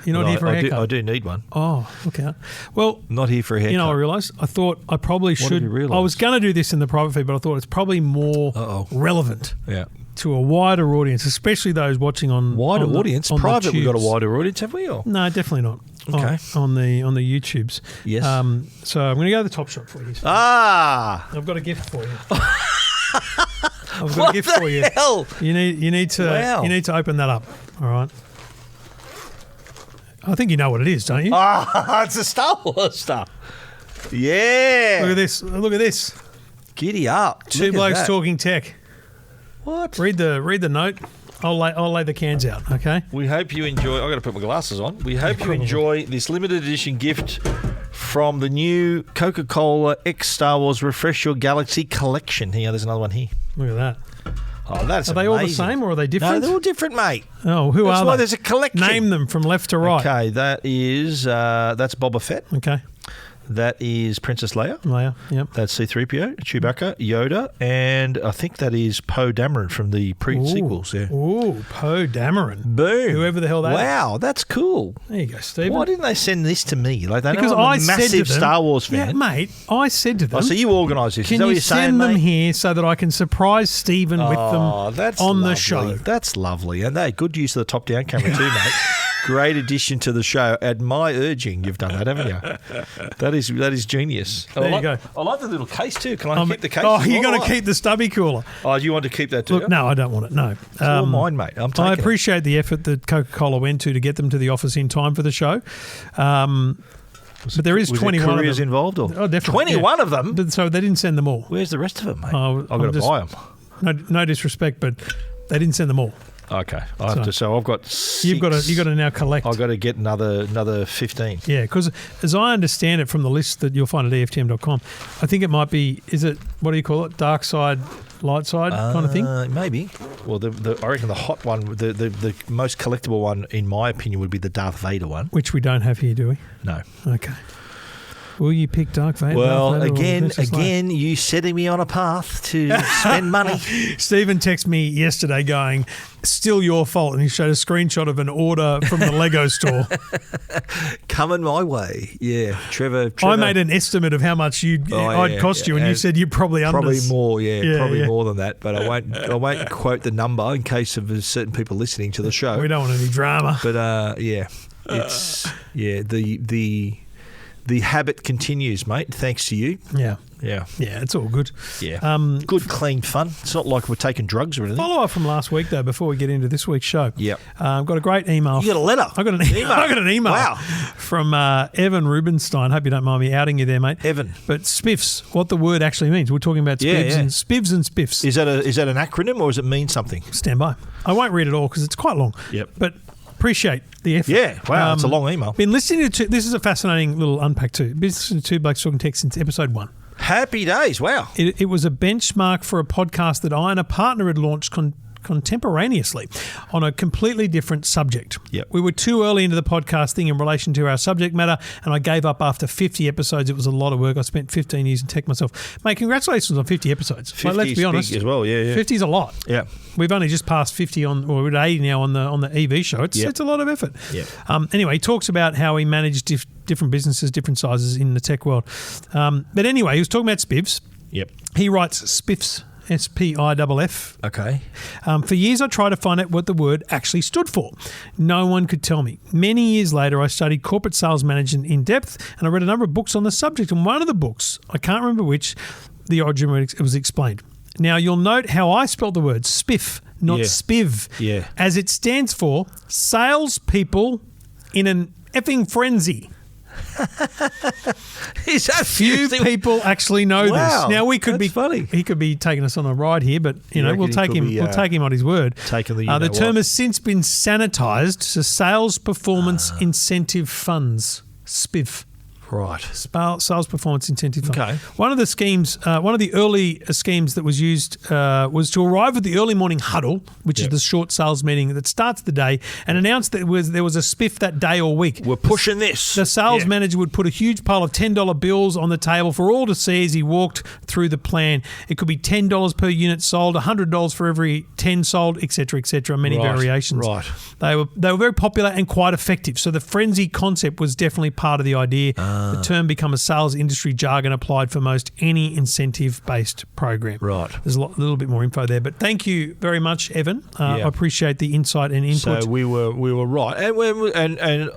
You're not here for a haircut? I do need one. Oh, okay. Well, not here for a haircut. You know, I realised. I thought I probably should. What have you realised? I was going to do this in the private feed, but I thought it's probably more relevant. Yeah. To a wider audience, especially those watching on wider audience. On private, we've got a wider audience, have we? Or? No, definitely not. Okay. On the YouTubes. Yes. So I'm going to go to the Top Shop for you. I've got a gift for you. I've got a gift for you. Hell? You need to open that up. All right. I think you know what it is, don't you? It's a Star Wars stuff. Yeah. Look at this. Look at this. Giddy up. Two Blokes Talking Tech. What? Read the note. I'll lay the cans out, okay? We hope you enjoy... I've got to put my glasses on. We hope you enjoy this limited edition gift from the new Coca-Cola X Star Wars Refresh Your Galaxy collection. Here, there's another one here. Look at that. Oh, that's Are they all the same or are they different? No, they're all different, mate. Oh, who that's are why they? There's a collection. Name them from left to right. Okay, that is... that's Boba Fett. Okay. That is Princess Leia. Leia, yep. That's C-3PO, Chewbacca, Yoda, and I think that is Poe Dameron from the pre-sequels. Yeah. Ooh, Poe Dameron. Boom. Whoever the hell that is. Wow, that's cool. There you go, Stephen. Why didn't they send this to me? Like because I'm a I said massive to them, Star Wars fan. Yeah, mate, I said to them. Oh, so you organised this. Can is that you what you're saying, send them mate? here so that I can surprise Stephen with them that's on lovely. the show? That's lovely. And they good use of the top-down camera too, mate. Great addition to the show. At my urging, you've done that, haven't you? That is genius. There you go. I like the little case too. Can I keep the case? Oh, you're going to keep the stubby cooler. Oh, do you want to keep that too? Look, no, I don't want it. No. It's all mine, mate. I'm taking I appreciate the effort that Coca-Cola went to get them to the office in time for the show. But there is 21 of them. Involved? Or? Oh, definitely. 21 of them? But, so they didn't send them all. Where's the rest of them, mate? I've got to buy them. No disrespect, but they didn't send them all. Okay, so I've got 6. You've got to now collect. I've got to get another 15. Yeah, because as I understand it from the list that you'll find at EFTM.com, I think it might be, is it, what do you call it, dark side, light side kind of thing? Maybe. Well, I reckon the hot one, the most collectible one, in my opinion, would be the Darth Vader one. Which we don't have here, do we? No. Okay. Will you pick Darth Vader? Well, again, you setting me on a path to spend money. Stephen texted me yesterday going, still your fault, and he showed a screenshot of an order from the Lego store. Coming my way. Yeah, Trevor. I made an estimate of how much I'd cost you, and you said you're probably under. Probably more, probably more than that. But I won't quote the number in case of certain people listening to the show. We don't want any drama. But the habit continues, mate, thanks to you. Yeah. Yeah. Yeah, it's all good. Yeah. Good, clean fun. It's not like we're taking drugs or anything. Follow up from last week, though, before we get into this week's show. Yep. I've got a great email. You got a letter? I got an email. Wow. From Evan Rubenstein. Hope you don't mind me outing you there, mate. Evan. But spiffs, what the word actually means. We're talking about spivs and spivs and spiffs. Is that an acronym or does it mean something? Stand by. I won't read it all because it's quite long. Yep. But appreciate the effort. Yeah, wow, it's a long email. Been listening to this is a fascinating little unpack too. Been listening to Two Blokes Talking Tech since episode 1. Happy days, wow. It was a benchmark for a podcast that I and a partner had launched contemporaneously on a completely different subject. Yep. We were too early into the podcast thing in relation to our subject matter, and I gave up after 50 episodes. It was a lot of work. I spent 15 years in tech myself. Mate, congratulations on 50 episodes. 50 let's be honest. Big as well, yeah. 50 is a lot. Yeah. We've only just passed 50 we're at 80 now on the EV show. It's a lot of effort. Yep. Anyway, he talks about how he managed different businesses, different sizes in the tech world. But anyway, he was talking about spivs. Yep. He writes spiffs. SPIFF. Okay. For years, I tried to find out what the word actually stood for. No one could tell me. Many years later, I studied corporate sales management in depth, and I read a number of books on the subject. And one of the books, I can't remember which, the origin was explained. Now, you'll note how I spelled the word spiff, not spiv, as it stands for salespeople in an effing frenzy. Is that few people actually know this? Now we could be funny. He could be taking us on a ride here, but we'll take him. We'll take him on his word. The term has since been sanitised to sales performance incentive funds. SPIF. Right. Sales performance incentive fund. Okay. One of the schemes, one of the early schemes that was used was to arrive at the early morning huddle, which is the short sales meeting that starts the day, and announce that there was a spiff that day or week. We're pushing this. The sales manager would put a huge pile of $10 bills on the table for all to see as he walked through the plan. It could be $10 per unit sold, $100 for every 10 sold, etc., many variations. Right. They were very popular and quite effective. So the frenzy concept was definitely part of the idea. The term become a sales industry jargon applied for most any incentive-based program. Right. There's a little bit more info there, but thank you very much, Evan. I appreciate the insight and input. So we were right, and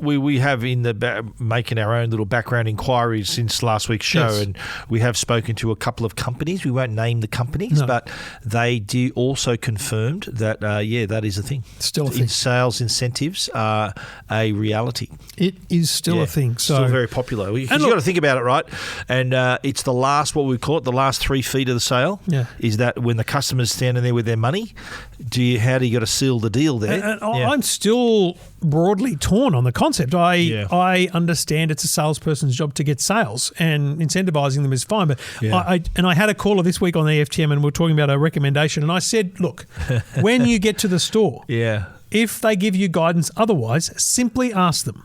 we have in the making our own little background inquiries since last week's show, and we have spoken to a couple of companies. We won't name the companies, but they also confirmed that that is a thing. Still a thing. Sales incentives are a reality. It is still a thing. So still very popular. You've got to think about it, right? And it's the last, what we call it, the last 3 feet of the sale. Yeah. Is that when the customer's standing there with their money, how do you got to seal the deal there? And I'm still broadly torn on the concept. I understand it's a salesperson's job to get sales, and incentivizing them is fine. But I had a caller this week on the EFTM, and we're talking about a recommendation, and I said, look, when you get to the store, if they give you guidance otherwise, simply ask them,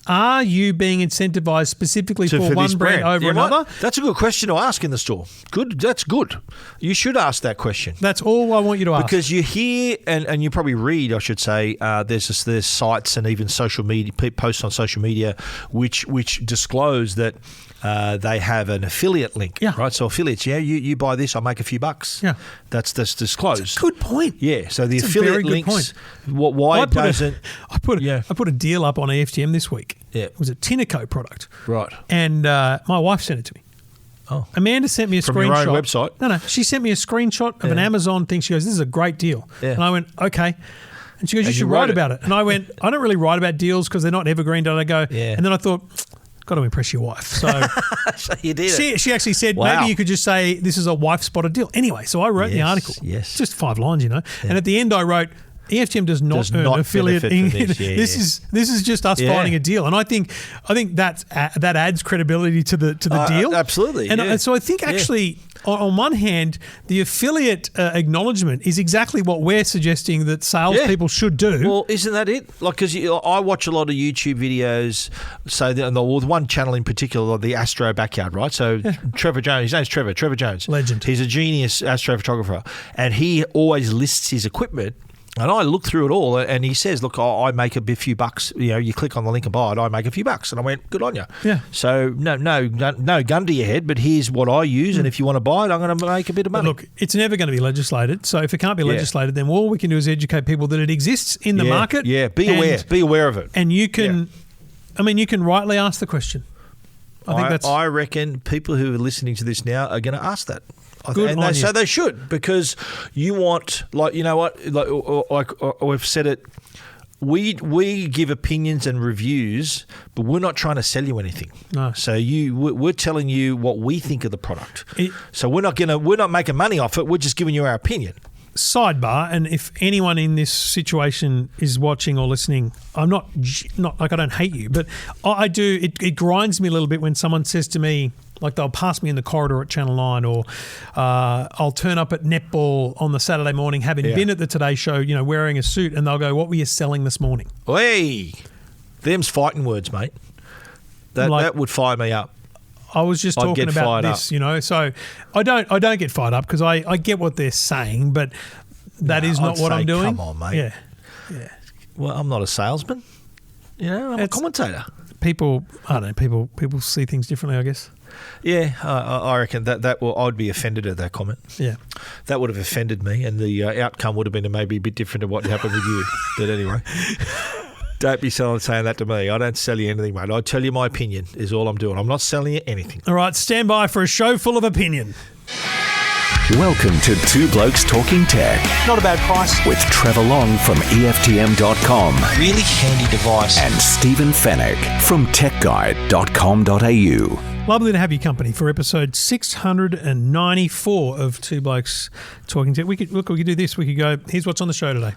are you being incentivized specifically for one brand over another? That's a good question to ask in the store. Good. That's good. You should ask that question. That's all I want you to ask. Because you hear, and you probably read, I should say, there's sites and even social media, posts on social media which disclose that they have an affiliate link, right? So affiliates, you buy this, I'll make a few bucks. Yeah. That's disclosed. That's a good point. Yeah, so the affiliate links, why it doesn't... I put a deal up on EFTM this week. Yeah. It was a Tinaco product. Right. And my wife sent it to me. Oh. Amanda sent me a screenshot. From your own website? No. She sent me a screenshot of an Amazon thing. She goes, this is a great deal. Yeah. And I went, okay. And she goes, you should write about it. And I went, I don't really write about deals because they're not evergreen. And I go, and then I thought, got to impress your wife. So, so you did she actually said, maybe you could just say this is a wife-spotted deal. Anyway, so I wrote the article. Yes. Just 5 lines, And at the end I wrote, EFTM does not earn affiliate. This is just us finding a deal, and I think that adds credibility to the deal. Absolutely, and so I think actually, on one hand, the affiliate acknowledgement is exactly what we're suggesting that salespeople should do. Well, isn't that it? Like, because I watch a lot of YouTube videos. So the one channel in particular, the Astro Backyard, right? So Trevor Jones, his name's Trevor Jones, legend. He's a genius astrophotographer, and he always lists his equipment. And I looked through it all, and he says, look, I make a few bucks. You click on the link and buy it, I make a few bucks. And I went, good on you. Yeah. So, no gun to your head, but here's what I use, and if you want to buy it, I'm going to make a bit of money. Look, it's never going to be legislated. So if it can't be legislated, then all we can do is educate people that it exists in the market. Yeah, be aware of it. And you can, you can rightly ask the question. I reckon people who are listening to this now are going to ask that. So they should, because you want, like we've said it, we give opinions and reviews, but we're not trying to sell you anything. No. So we're telling you what we think of the product. So we're not making money off it. We're just giving you our opinion. Sidebar, and if anyone in this situation is watching or listening, I'm not like, I don't hate you, but I do. It grinds me a little bit when someone says to me, like, they'll pass me in the corridor at Channel 9, or I'll turn up at netball on the Saturday morning, having been at the Today Show, wearing a suit, and they'll go, what were you selling this morning? Hey, them's fighting words, mate. That would fire me up. I was just talking about this, so I don't get fired up because I get what they're saying, but that is not what I'm doing. Come on, mate. Yeah. Well, I'm not a salesman. I'm a commentator. People see things differently, I guess. Yeah, I reckon I'd be offended at that comment. Yeah. That would have offended me, and the outcome would have been maybe a bit different to what happened with you. But anyway, don't be saying that to me. I don't sell you anything, mate. I tell you my opinion is all I'm doing. I'm not selling you anything. All right, stand by for a show full of opinion. Welcome to Two Blokes Talking Tech. Not a bad price. With Trevor Long from EFTM.com. Really handy device. And Stephen Fennick from TechGuide.com.au. Lovely to have your company for episode 694 of Two Blokes Talking Tech. We could do this. We could go, here's what's on the show today.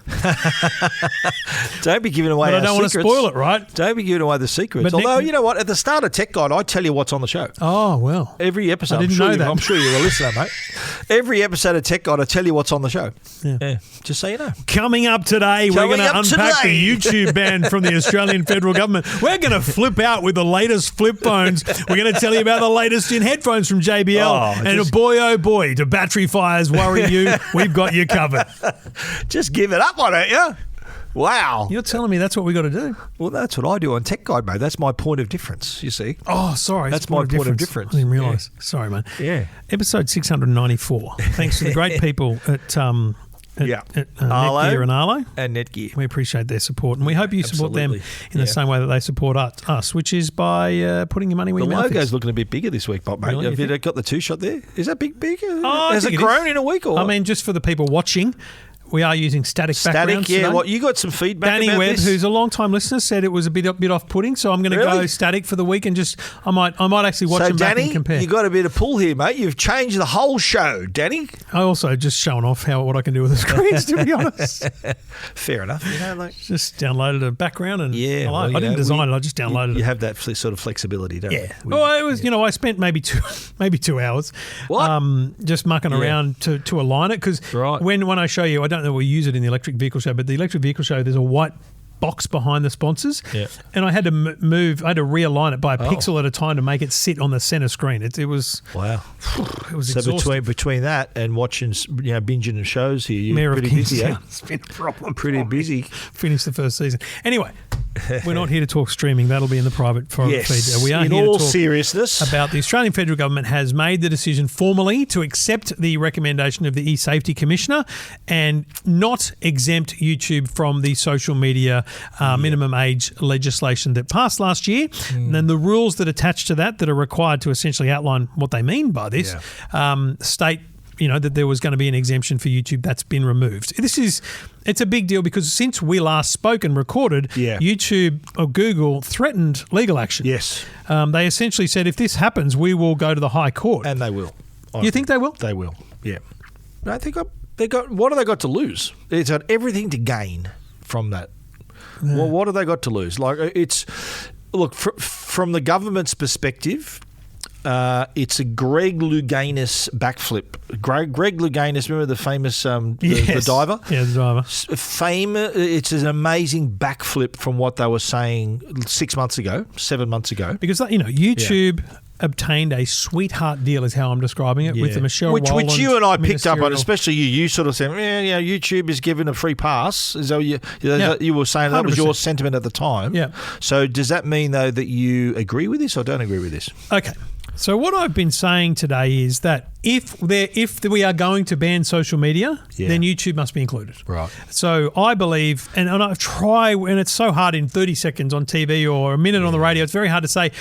Don't be giving away but our I don't want to secrets. spoil it, right? Don't be giving away the secrets. Although, you know what? At the start of Tech Guide, I tell you what's on the show. Oh, well. Every episode. I didn't know that. I'm sure you're a listener, mate. Every episode of Tech Guide, I tell you what's on the show. Yeah. Just so you know. Coming up today, we're going to unpack the YouTube ban from the Australian federal government. We're going to flip out with the latest flip phones. We're going to tell you about the latest in headphones from JBL. Oh boy, do battery fires worry you? We've got you covered. Just give it up, why don't you? Wow. You're telling me that's what we got to do? Well, that's what I do on Tech Guide, mate. That's my point of difference, you see. Oh, sorry. That's my point of difference. I didn't realise. Yeah. Sorry, mate. Yeah. Episode 694. Thanks to the great people at Netgear and Arlo. And Netgear. We appreciate their support, and we hope you support them in the same way that they support us, which is by putting your money where your mouth is. The logo's looking a bit bigger this week, Bob, mate. Really, have you got the two-shot there? Is that bigger? Oh, has it grown in a week? Or I mean, just for the people watching, we are using static backgrounds today. What you got some feedback Danny about Webb, this? who's a long-time listener, said it was a bit off-putting, so I'm going to go static for the week and just I might actually watch them back and compare. So, Danny, you got a bit of pull here, mate. You've changed the whole show, Danny. I also just showing off what I can do with the screens, to be honest. Fair enough. Just downloaded a background and I didn't design it. I just downloaded it. You have that sort of flexibility, don't you? Yeah. Well, it was. I spent maybe 2 hours. Just mucking around to align it because when I show you, I don't know. We use it in the electric vehicle show, but the electric vehicle show, there's a white box behind the sponsors, and I had to realign it by a pixel at a time to make it sit on the center screen. It was wow. It was so exhausting. between that and watching, binging the shows here, you're pretty busy. It's been a problem. Pretty busy. Finished the first season. Anyway, we're not here to talk streaming. That'll be in the private feed. We are in here all to talk seriousness about the Australian federal government has made the decision formally to accept the recommendation of the e-safety commissioner and not exempt YouTube from the social media minimum age legislation that passed last year. And then the rules that attach to that are required to essentially outline what they mean by this state that there was going to be an exemption for YouTube. That's been removed. It's a big deal because since we last spoke and recorded, YouTube or Google threatened legal action. Yes. They essentially said, if this happens, we will go to the High Court. And they will. You think they will? They will, yeah. No, they got. What have they got to lose? It's got everything to gain from that. Yeah. Well, what have they got to lose? From the government's perspective, it's a Greg Louganis backflip. Greg Louganis, remember the famous the diver? Yeah, the diver. It's an amazing backflip from what they were saying 7 months ago. Because YouTube obtained a sweetheart deal, is how I'm describing it, with the Michelle Rowland. Which you and I picked up on, especially you. You sort of said, YouTube is given a free pass. As though you were saying 100%. That was your sentiment at the time. Yeah. So does that mean, though, that you agree with this or don't agree with this? Okay. So what I've been saying today is that if we are going to ban social media, then YouTube must be included. Right. So I believe, and I try, and it's so hard in 30 seconds on TV or a minute on the radio, it's very hard to say,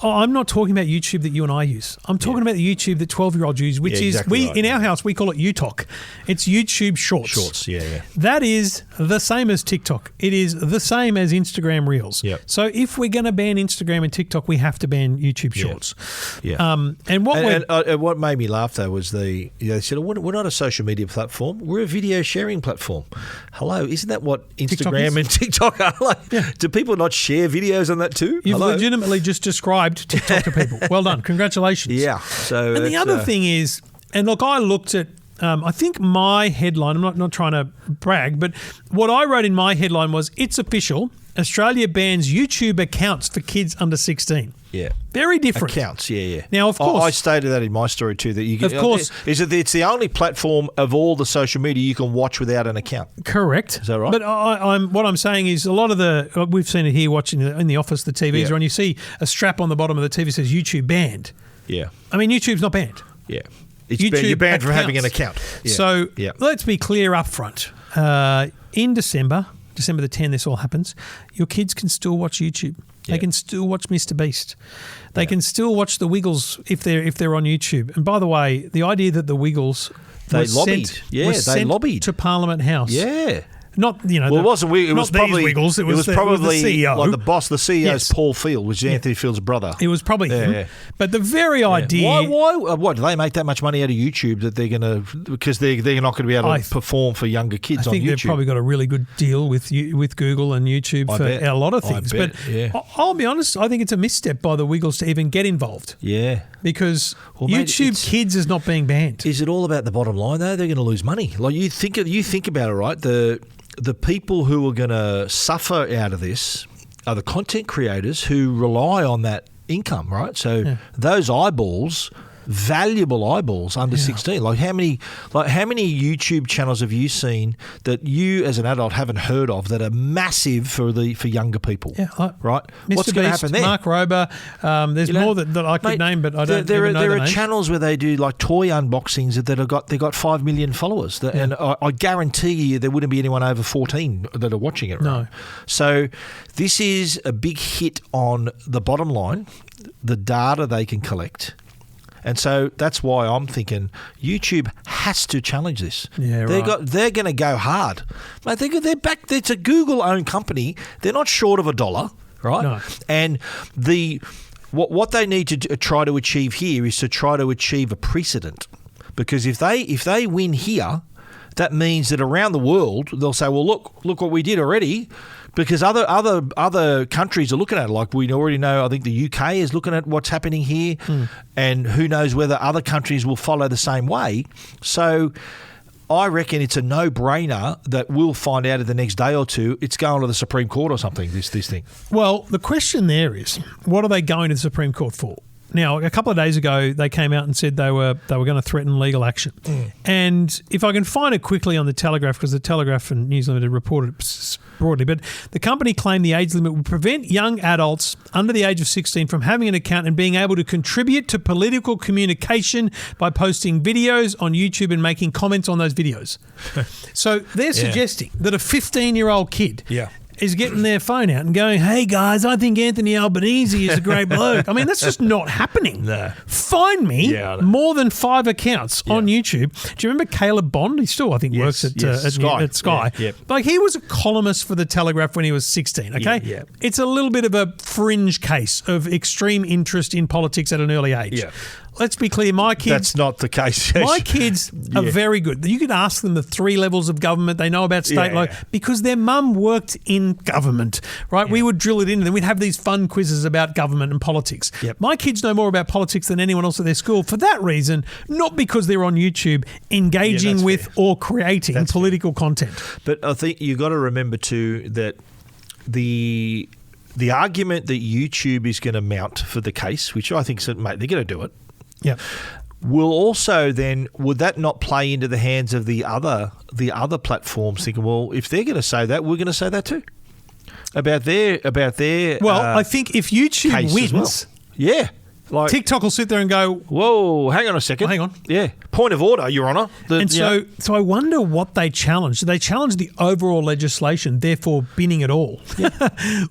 I'm not talking about YouTube that you and I use. I'm talking about the YouTube that 12-year-olds use, which is, in our house, we call it UTOK. It's YouTube Shorts. Shorts, yeah. That is the same as TikTok. It is the same as Instagram Reels. Yep. So if we're going to ban Instagram and TikTok, we have to ban YouTube Shorts. Yeah. And what made me laugh, though, was they said, we're not a social media platform. We're a video sharing platform. Hello, isn't that what Instagram and TikTok are? Do people not share videos on that too? You've legitimately just described TikTok to people. Well done. Congratulations. Yeah. So and the other thing is, and look, I looked at, I think my headline, I'm not trying to brag, but what I wrote in my headline was, it's official, Australia bans YouTube accounts for kids under 16. Yeah. Very different. Accounts, yeah. Now, of course. I stated that in my story too, that you can. Of course. It's the only platform of all the social media you can watch without an account. Correct. Is that right? But what I'm saying is a lot of we've seen it here watching in the office, the TVs are on, you see a strap on the bottom of the TV that says YouTube banned. Yeah. I mean, YouTube's not banned. Yeah. You're banned from having an account. Yeah. So let's be clear up front. In December the 10th, this all happens, your kids can still watch YouTube. They can still watch Mr. Beast. They can still watch the Wiggles if they're on YouTube. And by the way, the idea that the Wiggles they lobbied to Parliament House. Yeah. Not, it wasn't. It was probably Wiggles. It was probably the CEO. Like the boss, the CEO's Yes. Paul Field, which is Anthony Field's brother. It was probably him. Yeah. But the very idea. Why do they make that much money out of YouTube that they're going to, because they're not going to be able to perform for younger kids on YouTube? I think they've probably got a really good deal with Google and YouTube for a lot of things. I'll be honest, I think it's a misstep by the Wiggles to even get involved. Yeah. Because YouTube Kids is not being banned. Is it all about the bottom line though? They're going to lose money. Like you think about it, right? The people who are going to suffer out of this are the content creators who rely on that income, right? So those eyeballs, valuable eyeballs under 16. Like how many YouTube channels have you seen that you as an adult haven't heard of that are massive for younger people? Yeah, right. Mr. What's going to happen there? Mark Rober. There's more that I could name, but I don't. There are names. channels where they do like toy unboxings they got 5 million followers, and I guarantee you there wouldn't be anyone over 14 that are watching it. Right? No. So this is a big hit on the bottom line, the data they can collect. And so that's why I'm thinking YouTube has to challenge this. Yeah, they're going to go hard. Mate, they're back. It's a Google-owned company. They're not short of $1, right? No. And what they need to try to achieve here is to try to achieve a precedent, because if they win here, that means that around the world they'll say, well, look what we did already. Because other countries are looking at it. Like we already know, I think the UK is looking at what's happening here, and who knows whether other countries will follow the same way. So I reckon it's a no-brainer that we'll find out in the next day or two. It's going to the Supreme Court or something, this thing. Well, the question there is, what are they going to the Supreme Court for? Now, a couple of days ago, they came out and said they were going to threaten legal action. And if I can find it quickly on the Telegraph, because the Telegraph and News Limited reported it broadly, but the company claimed the age limit would prevent young adults under the age of 16 from having an account and being able to contribute to political communication by posting videos on YouTube and making comments on those videos. So they're suggesting that a 15-year-old kid is getting their phone out and going, hey, guys, I think Anthony Albanese is a great bloke. I mean, that's just not happening. No. Find me more than 5 accounts on YouTube. Do you remember Caleb Bond? He still, I think, works at Sky. Yeah. Like, he was a columnist for the Telegraph when he was 16, okay? Yeah. It's a little bit of a fringe case of extreme interest in politics at an early age. Yeah. Let's be clear, my kids... That's not the case. My kids are very good. You could ask them the 3 levels of government. They know about state law because their mum worked in government, right? We would drill it in and then we'd have these fun quizzes about government and politics. Yep. My kids know more about politics than anyone else at their school for that reason, not because they're on YouTube engaging with or creating political content. But I think you've got to remember too that the argument that YouTube is going to mount for the case, which I think, mate, they're going to do it. Yeah. Will also then, would that not play into the hands of the other platforms thinking, well, if they're going to say that, we're going to say that too about their I think if YouTube wins, like, TikTok will sit there and go, whoa, hang on a second. Hang on. Yeah. Point of order, Your Honour. So I wonder what they challenge. Do they challenge the overall legislation, therefore binning it all?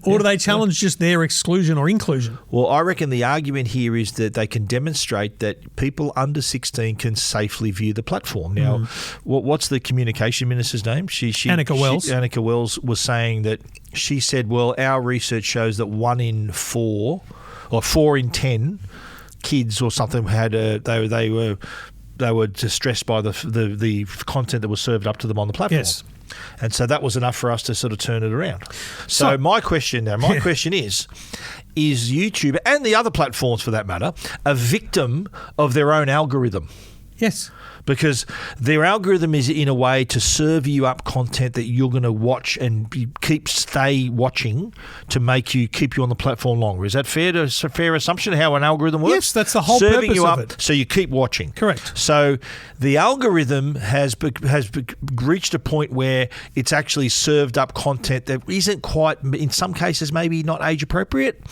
Or do they challenge just their exclusion or inclusion? Well, I reckon the argument here is that they can demonstrate that people under 16 can safely view the platform. Now, what's the communication minister's name? Annika Wells. Annika Wells was saying that she said, well, our research shows that 1 in 4 or 4 in 10 kids or something had they were distressed by the content that was served up to them on the platform. Yes. And so that was enough for us to sort of turn it around. So my question is YouTube and the other platforms for that matter a victim of their own algorithm? Yes. Because their algorithm is in a way to serve you up content that you're going to watch and stay watching to keep you on the platform longer. Is that a fair assumption how an algorithm works? Yes, that's the whole serving purpose you of up it. So you keep watching. Correct. So the algorithm has reached a point where it's actually served up content that isn't quite, in some cases, maybe not age appropriate,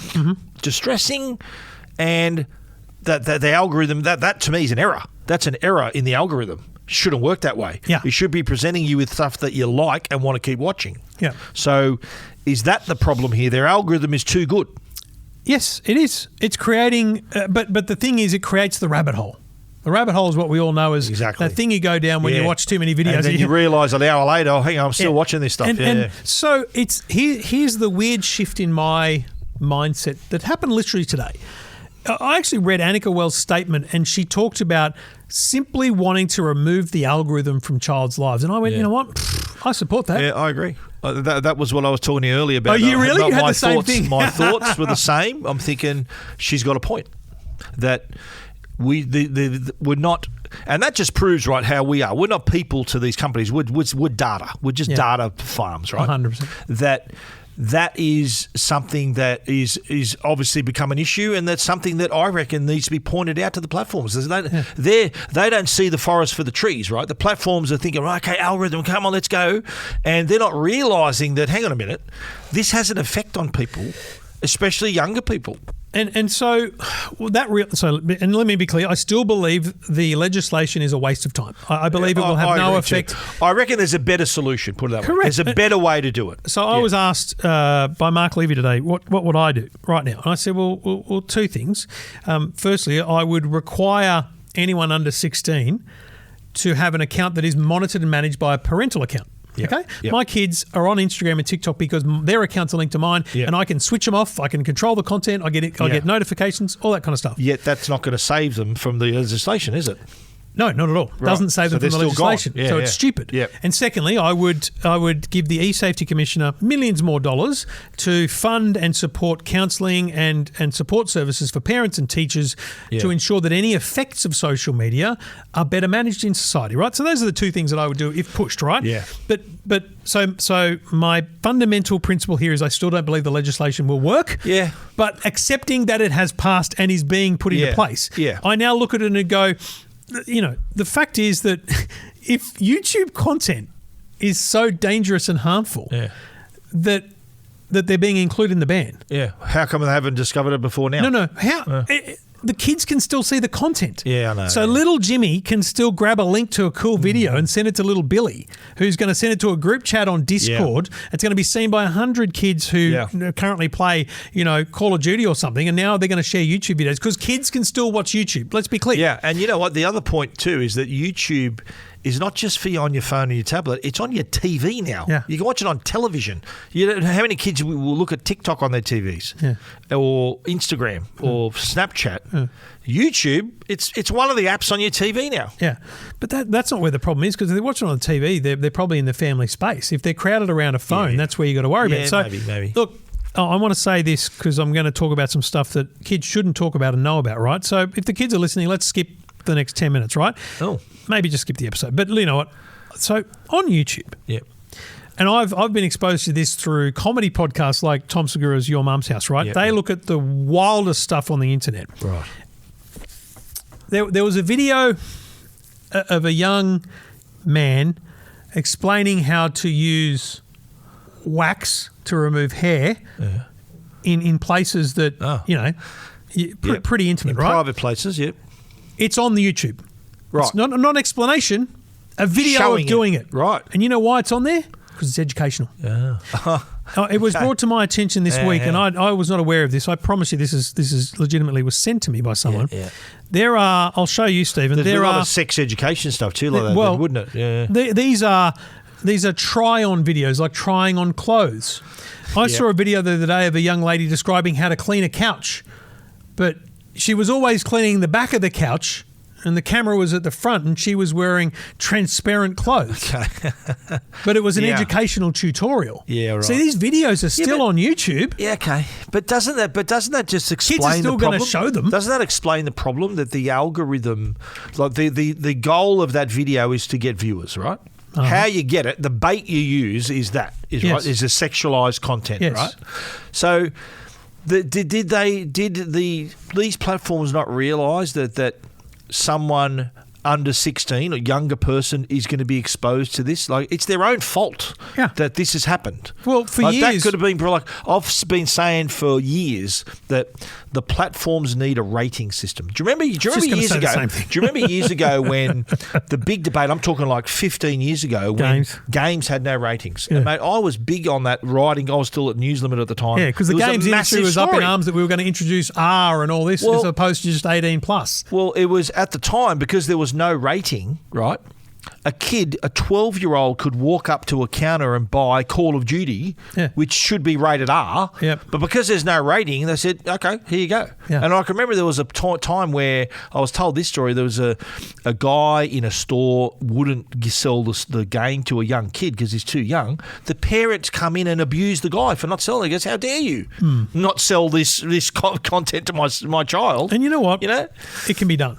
distressing, and that the algorithm that to me is an error. That's an error in the algorithm. It shouldn't work that way. Yeah. It should be presenting you with stuff that you like and want to keep watching. Yeah. So is that the problem here? Their algorithm is too good. Yes, it is. It's creating, but the thing is, it creates the rabbit hole. The rabbit hole is what we all know as exactly that thing you go down when you watch too many videos. And then you realise an hour later, hang on, I'm still watching this stuff. And so here's the weird shift in my mindset that happened literally today. I actually read Annika Wells' statement, and she talked about simply wanting to remove the algorithm from child's lives. And I went, you know what? I support that. Yeah, I agree. That was what I was talking to you earlier about. Oh, you really? You had the same thing? My thoughts were the same. I'm thinking she's got a point. That we're not, and that just proves, right, how we are. We're not people to these companies. We're data. We're just data farms, right? 100%. That is something that is obviously become an issue, and that's something that I reckon needs to be pointed out to the platforms. They don't see the forest for the trees, right? The platforms are thinking, okay, algorithm, come on, let's go. And they're not realising that, hang on a minute, this has an effect on people, especially younger people. And so and let me be clear, I still believe the legislation is a waste of time. I believe it will have no effect. Too. I reckon there's a better solution, put it that way. There's a better way to do it. So I was asked by Mark Levy today, what would I do right now? And I said, well, two things. Firstly, I would require anyone under 16 to have an account that is monitored and managed by a parental account. Yep. Okay, my kids are on Instagram and TikTok because their accounts are linked to mine, and I can switch them off. I can control the content. I get notifications, all that kind of stuff. Yet that's not going to save them from the legislation, is it? No, not at all. Right. Doesn't save them from the legislation. So it's stupid. Yep. And secondly, I would give the eSafety Commissioner millions more dollars to fund and support counselling and support services for parents and teachers to ensure that any effects of social media are better managed in society, right? So those are the two things that I would do if pushed, right? Yeah. But so my fundamental principle here is I still don't believe the legislation will work. Yeah. But accepting that it has passed and is being put into place, I now look at it and go, you know, the fact is that if YouTube content is so dangerous and harmful that they're being included in the ban. Yeah. How come they haven't discovered it before now? No. How? The kids can still see the content. Yeah, I know. So little Jimmy can still grab a link to a cool video and send it to little Billy, who's going to send it to a group chat on Discord. Yeah. It's going to be seen by 100 kids who currently play, Call of Duty or something, and now they're going to share YouTube videos because kids can still watch YouTube. Let's be clear. Yeah, and you know what? The other point too is that YouTube is not just for you on your phone and your tablet. It's on your TV now. Yeah. You can watch it on television. How many kids will look at TikTok on their TVs or Instagram or Snapchat? YouTube, it's one of the apps on your TV now. Yeah, but that's not where the problem is, because if they're watching on the TV, they're probably in the family space. If they're crowded around a phone, that's where you got to worry about. So maybe. Look, I want to say this because I'm going to talk about some stuff that kids shouldn't talk about and know about, right? So if the kids are listening, let's skip the next 10 minutes, right? Oh. Maybe just skip the episode. But you know what? So on YouTube, and I've been exposed to this through comedy podcasts like Tom Segura's Your Mum's House, right? They look at the wildest stuff on the internet. Right. There was a video of a young man explaining how to use wax to remove hair in places that, pretty intimate, right? Private places, It's on the YouTube. Right. It's not an explanation, a video Showing of doing it. Right. And you know why it's on there? Because it's educational. It was brought to my attention this week, and I was not aware of this. I promise you this is legitimately was sent to me by someone. There are, I'll show you, Stephen. There's a lot of sex education stuff too, like that, wouldn't it? Yeah. These are try-on videos, like trying on clothes. I saw a video the other day of a young lady describing how to clean a couch, but she was always cleaning the back of the couch, and the camera was at the front, and she was wearing transparent clothes. Okay. But it was an educational tutorial. Yeah, right. See, these videos are still on YouTube. Yeah, okay. But doesn't that just explain the problem? Kids are still going to show them. Doesn't that explain the problem that the algorithm, like the goal of that video is to get viewers, right? Uh-huh. How you get it, the bait you use is right, is a sexualized content, right? So did these platforms not realise that someone under 16 or younger person is going to be exposed to this. Like, it's their own fault that this has happened. Well, for years... That could have been, like, I've been saying for years that the platforms need a rating system. Do you remember years ago? Do you remember years ago when the big debate, I'm talking like 15 years ago, when games had no ratings. Yeah. And, mate, I was big on that writing. I was still at News Limit at the time. Yeah, because the games industry was up in arms that we were going to introduce R and all this as opposed to just 18 plus. Well, it was at the time, because there was no rating, right? A 12-year-old could walk up to a counter and buy Call of Duty, which should be rated R. Yep. But because there's no rating, they said, okay, here you go. Yeah. And I can remember there was a time where I was told this story. There was a guy in a store wouldn't sell the game to a young kid because he's too young. The parents come in and abuse the guy for not selling it. He goes, how dare you not sell this content to my child? And you know what? It can be done.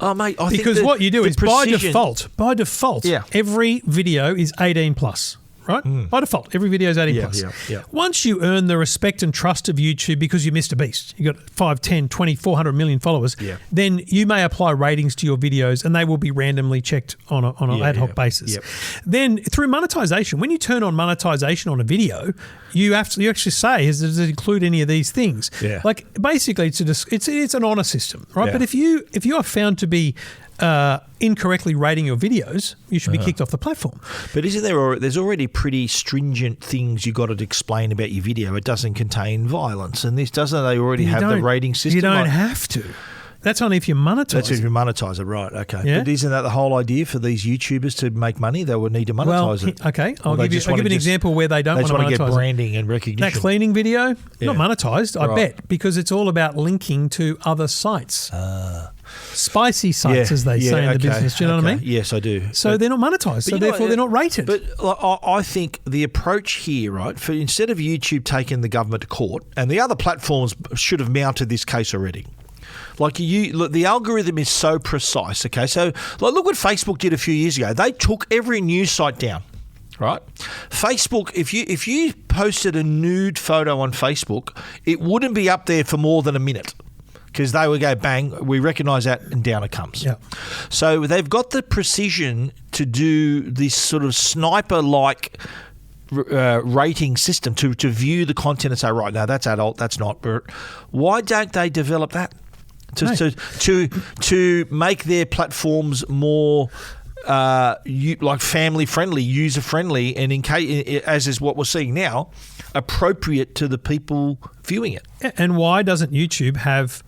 Oh, mate, because what you do is by default, every video is 18 plus. Right? By default, every video is 18 plus. Yeah. Once you earn the respect and trust of YouTube because you're Mr. Beast, you got 5, 10, 20, 400 million followers, then you may apply ratings to your videos and they will be randomly checked on an ad hoc basis. Yep. Then through monetization, when you turn on monetization on a video, you actually say, does it include any of these things? Yeah. Like basically it's an honor system, right? Yeah. But if you are found to be incorrectly rating your videos, you should be kicked off the platform. But isn't there's already pretty stringent things you got to explain about your video? It doesn't contain violence, and this doesn't. They already have the rating system. You don't have to. That's only if you monetize. That's if you monetize it, right? Okay. Yeah. But isn't that the whole idea for these YouTubers to make money? They would need to monetize it. Okay. I'll give you an example where they don't want to monetize. They just want to get branding and recognition. That cleaning video, not monetized, I bet, because it's all about linking to other sites. Spicy sites, as they say in the business. Do you know what I mean? Yes, I do. So they're not monetized, so therefore they're not rated. But I think the approach here, right, for instead of YouTube taking the government to court, and the other platforms should have mounted this case already. Like look, the algorithm is so precise. Okay, so look what Facebook did a few years ago. They took every news site down. Right, Facebook. If you posted a nude photo on Facebook, it wouldn't be up there for more than a minute. Because they would go, bang, we recognise that, and down it comes. Yeah. So they've got the precision to do this sort of sniper-like rating system to view the content and say, right, now that's adult, that's not. Why don't they develop that to make their platforms more like family-friendly, user-friendly, and as is what we're seeing now, appropriate to the people viewing it? And why doesn't YouTube have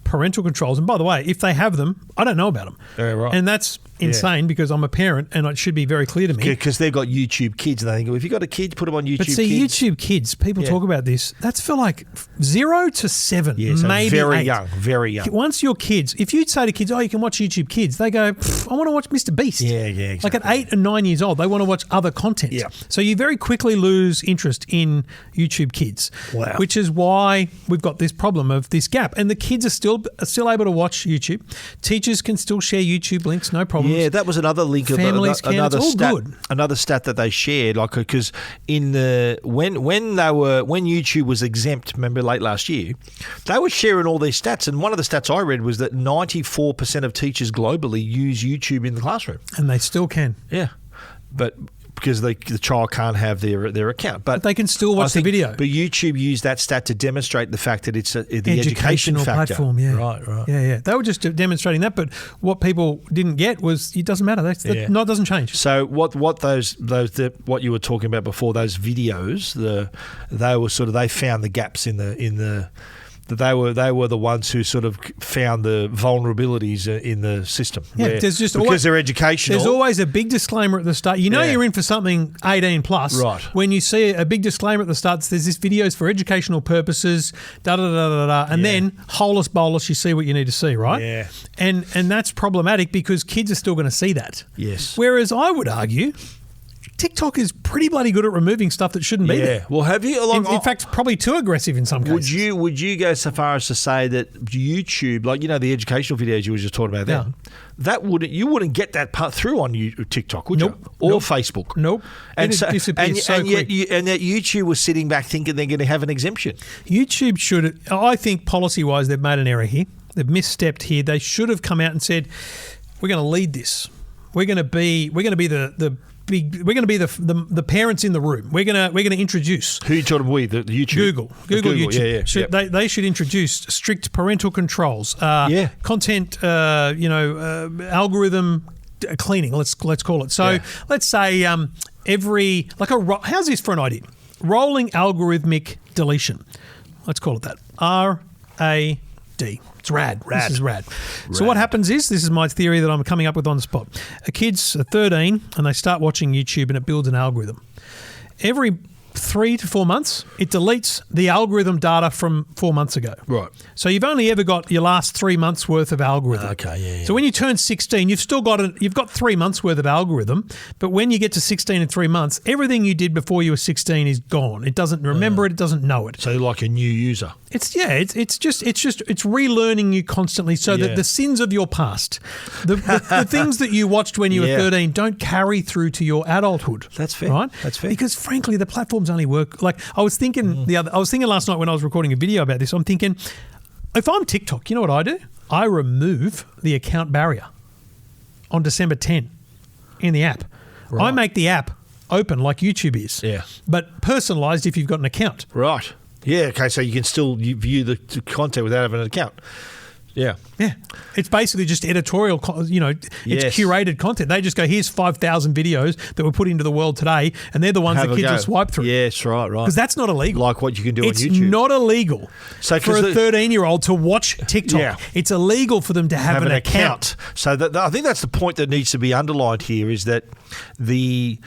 parental controls? And by the way, if they have them, I don't know about them. Yeah, right. And that's insane because I'm a parent and it should be very clear to me. Because they've got YouTube Kids and they think, well, if you've got a kid, put them on YouTube Kids. But see, YouTube Kids, people talk about this, that's for like 0 to 7, so maybe very 8. Very young. Once your kids, if you'd say to kids, oh, you can watch YouTube Kids, they go, I want to watch Mr. Beast. Yeah, exactly. Like at 8 and 9 years old, they want to watch other content. Yeah. So you very quickly lose interest in YouTube Kids. Wow. Which is why we've got this problem of this gap. And the kids are still able to watch YouTube. Teachers can still share YouTube links, no problems. Yeah, that was another link. Families can. It's all stat, good. Another stat that they shared, like because in the when YouTube was exempt, remember late last year, they were sharing all these stats, and one of the stats I read was that 94% of teachers globally use YouTube in the classroom, and they still can. Yeah, but because the child can't have their account. But they can still watch the video. But YouTube used that stat to demonstrate the fact that it's the education factor. Platform, yeah. Right. Yeah. They were just demonstrating that, but what people didn't get was it doesn't matter. It doesn't change. So what you were talking about before, those videos, they found the gaps in the they were the ones who sort of found the vulnerabilities in the system. Yeah, because they're educational. There's always a big disclaimer at the start. You know you're in for something 18 plus. Right. When you see a big disclaimer at the start, there's this videos for educational purposes, and then holus bolus, you see what you need to see, right? Yeah. And that's problematic because kids are still going to see that. Yes. Whereas I would argue TikTok is pretty bloody good at removing stuff that shouldn't be there. Well, have you? In fact, probably too aggressive in some cases. Would you go so far as to say that YouTube, like the educational videos you were just talking about, you wouldn't get that part through on TikTok, would you? Or Facebook? Nope. And yet YouTube was sitting back thinking they're going to have an exemption. YouTube should. I think policy-wise, they've made an error here. They've misstepped here. They should have come out and said, we're going to lead this. We're going to be the parents in the room. We're going to introduce. Who are you talking about? The YouTube? Google YouTube. Yeah. They should introduce strict parental controls. Content. Algorithm cleaning. Let's call it. So let's say how's this for an idea? Rolling algorithmic deletion. Let's call it that. RAD. It's rad. This is rad. So what happens is, this is my theory that I'm coming up with on the spot. Kids are 13 and they start watching YouTube and it builds an algorithm. Every 3 to 4 months, it deletes the algorithm data from 4 months ago. Right. So you've only ever got your last 3 months worth of algorithm. Okay, yeah. So when you turn 16, you've got 3 months worth of algorithm, but when you get to 16 in 3 months, everything you did before you were 16 is gone. It doesn't remember it doesn't know it. So like a new user. It's relearning you constantly so that the sins of your past, the things that you watched when you were 13 don't carry through to your adulthood. That's fair. Right? That's fair. Because frankly, the platforms only work. Like I was thinking last night when I was recording a video about this, I'm thinking, if I'm TikTok, you know what I do? I remove the account barrier on December 10 in the app. Right. I make the app open like YouTube is. Yeah. But personalised if you've got an account. Right. Yeah, okay, so you can still view the content without having an account. Yeah. Yeah. It's basically just editorial, it's curated content. They just go, here's 5,000 videos that were put into the world today, and they're the ones that kids will swipe through. Yes, right. Because that's not illegal. Like what you can do on YouTube. It's not illegal for a 13-year-old to watch TikTok. Yeah. It's illegal for them to have an account. So I think that's the point that needs to be underlined here is that the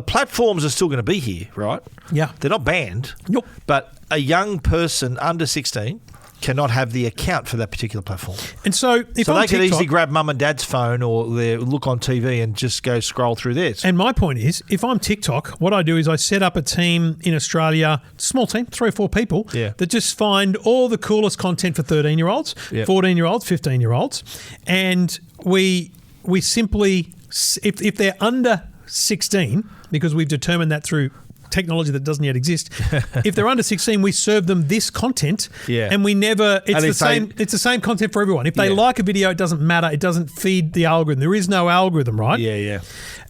platforms are still going to be here, right? Yeah. They're not banned. Nope. But a young person under 16 cannot have the account for that particular platform. And so they can easily grab mum and dad's phone or look on TV and just go scroll through theirs. And my point is, if I'm TikTok, what I do is I set up a team in Australia, small team, 3 or 4 people, that just find all the coolest content for 13-year-olds, 14-year-olds, 15-year-olds, and we simply, if they're under 16, because we've determined that through technology that doesn't yet exist. If they're under 16, we serve them this content, and we never. It's the same content for everyone. If they like a video, it doesn't matter. It doesn't feed the algorithm. There is no algorithm, right? Yeah.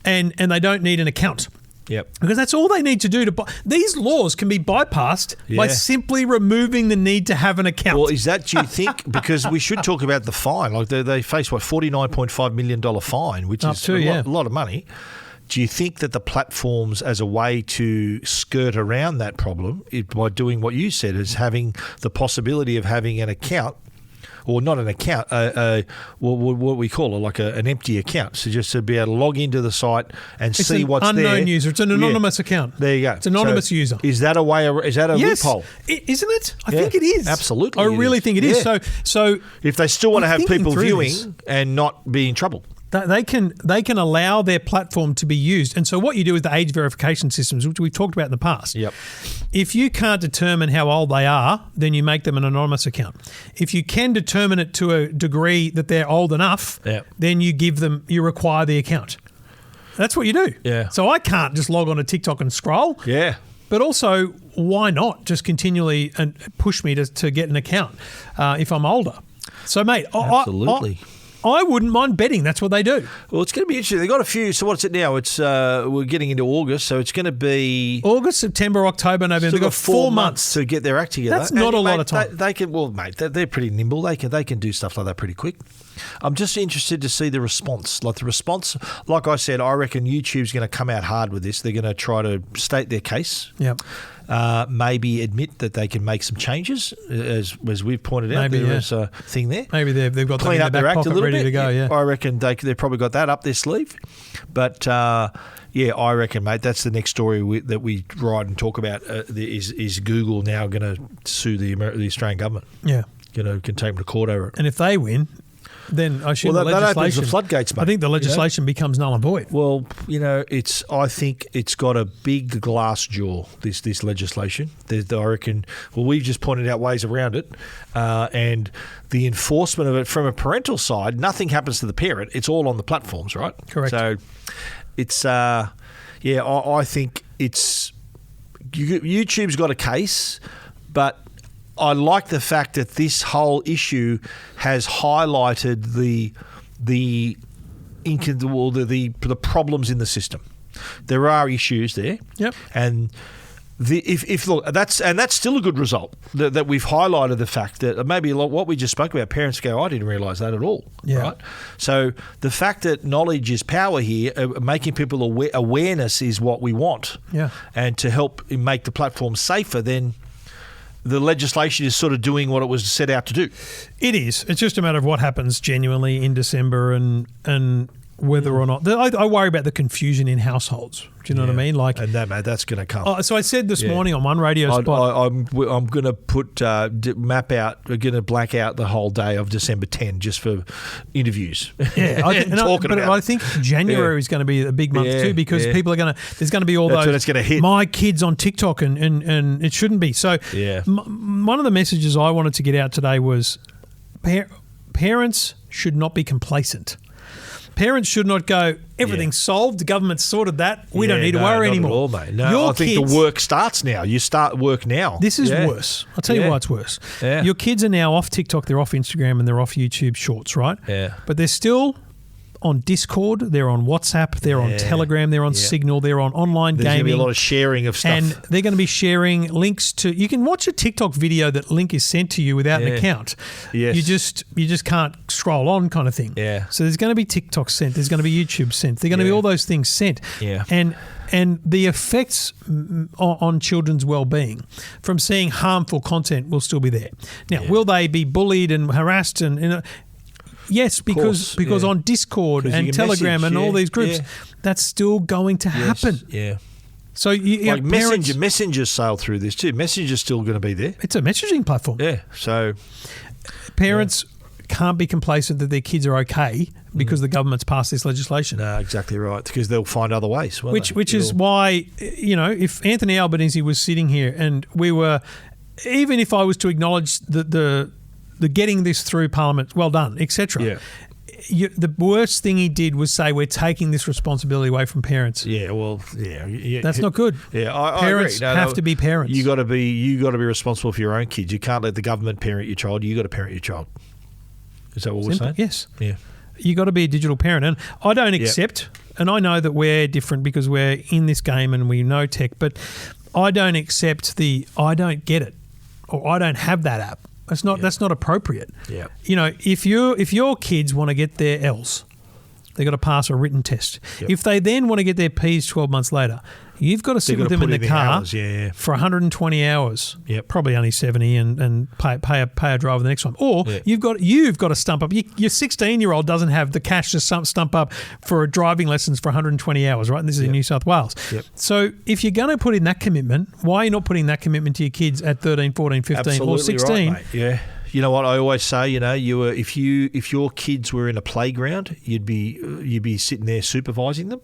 And they don't need an account. Yep. Because that's all they need to do these laws can be bypassed by simply removing the need to have an account. Well, is that, do you think, because we should talk about the fine, like they face $49.5 million fine, which is a lot of money. Do you think that the platforms, as a way to skirt around that problem, by doing what you said, is having the possibility of having an account, or not an account, what we call it, like an empty account, so just to be able to log into the site and see what's there. It's an unknown user. It's an anonymous account. There you go. It's an anonymous user. Is that a way? Is that a loophole? Isn't it? I think it is. Absolutely, I really think it is. So if they still want to have people viewing and not be in trouble. They can allow their platform to be used. And so what you do is the age verification systems, which we've talked about in the past. Yep. If you can't determine how old they are, then you make them an anonymous account. If you can determine it to a degree that they're old enough, then you require the account. That's what you do. Yeah. So I can't just log on to TikTok and scroll. Yeah. But also, why not just continually and push me to get an account if I'm older? So, mate, absolutely. I wouldn't mind betting that's what they do. Well, it's going to be interesting. They've got a few. So what's it now? It's we're getting into August, so it's going to be August, September, October, November. They've got 4 months to get their act together. That's not a lot of time. They can. Well, mate, they're pretty nimble. They can do stuff like that pretty quick. I'm just interested to see the response. Like I said, I reckon YouTube's going to come out hard with this. They're going to try to state their case. Yep. Maybe admit that they can make some changes, as we've pointed out. There is a thing there. Maybe they've got clean up their act a little ready bit. To go. Yeah. I reckon they've probably got that up their sleeve. But I reckon, mate, that's the next story that we write and talk about. Is Google now going to sue the Australian government? Yeah, can take them to court over it. And if they win, then I assume that opens the floodgates, mate. I think the legislation becomes null and void. Well, I think it's got a big glass jaw, this legislation. I reckon, we've just pointed out ways around it, and the enforcement of it from a parental side, nothing happens to the parent. It's all on the platforms, right? Correct. So it's, I think it's, YouTube's got a case, but I like the fact that this whole issue has highlighted the the problems in the system. There are issues there. Yep. And that's still a good result that we've highlighted the fact that maybe a lot what we just spoke about. Parents go, I didn't realise that at all. Yeah. Right. So the fact that knowledge is power here, making people awareness is what we want. Yeah. And to help make the platform safer, then the legislation is sort of doing what it was set out to do. It is. It's just a matter of what happens genuinely in December and whether or not. I worry about the confusion in households. Do you know what I mean? Like, and that's going to come. So I said this morning on one radio spot. I'm going to put map out. We're going to black out the whole day of December 10 just for interviews. Yeah, I think January is going to be a big month too, because people are going to. There's going to be all that's those. When it's going to hit. My kids on TikTok and it shouldn't be. So one of the messages I wanted to get out today was parents should not be complacent. Parents should not go, everything's solved, the government's sorted that, we don't need to worry anymore. Not at all, mate. No, I think the work starts now. You start work now. This is worse. I'll tell you why it's worse. Yeah. Your kids are now off TikTok, they're off Instagram, and they're off YouTube Shorts, right? Yeah. But they're still on Discord, they're on WhatsApp, they're on Telegram, they're on Signal, they're on online gaming. There's going to be a lot of sharing of stuff. And they're going to be sharing links to... You can watch a TikTok video that link is sent to you without an account. Yes. You just can't scroll on kind of thing. Yeah. So there's going to be TikTok sent, there's going to be YouTube sent, there's going to be all those things sent. Yeah. And the effects on children's well-being from seeing harmful content will still be there. Now, will they be bullied and harassed and... Yes, because on Discord and Telegram and all these groups, that's still going to happen. Yeah. So like Messenger's sailed through this too. Messenger's still going to be there. It's a messaging platform. Yeah. So parents can't be complacent that their kids are okay because the government's passed this legislation. No, exactly right. Because they'll find other ways. Which is why, if Anthony Albanese was sitting here and we were, even if I was to acknowledge the getting this through Parliament, well done, etc. Yeah. The worst thing he did was say we're taking this responsibility away from parents. Yeah, well, that's not good. Yeah, I parents agree. have to be parents. You got to be responsible for your own kids. You can't let the government parent your child. You got to parent your child. Is that what we're saying? Yes. Yeah. You got to be a digital parent, and I don't accept. And I know that we're different because we're in this game and we know tech, but I don't accept I don't get it, or I don't have that app. That's not appropriate. Yeah. If your kids want to get their L's, they've got to pass a written test. Yep. If they then want to get their P's 12 months later, you've got to sit with them in the car for 120 hours. Yep. Probably only 70 and pay a driver the next one. Or you've got to stump up. Your 16-year-old doesn't have the cash to stump up for driving lessons for 120 hours, right? And this is in New South Wales. Yep. So if you're going to put in that commitment, why are you not putting that commitment to your kids at 13, 14, 15 Absolutely or 16? Right, mate. Yeah. You know what I always say? If your kids were in a playground, you'd be sitting there supervising them.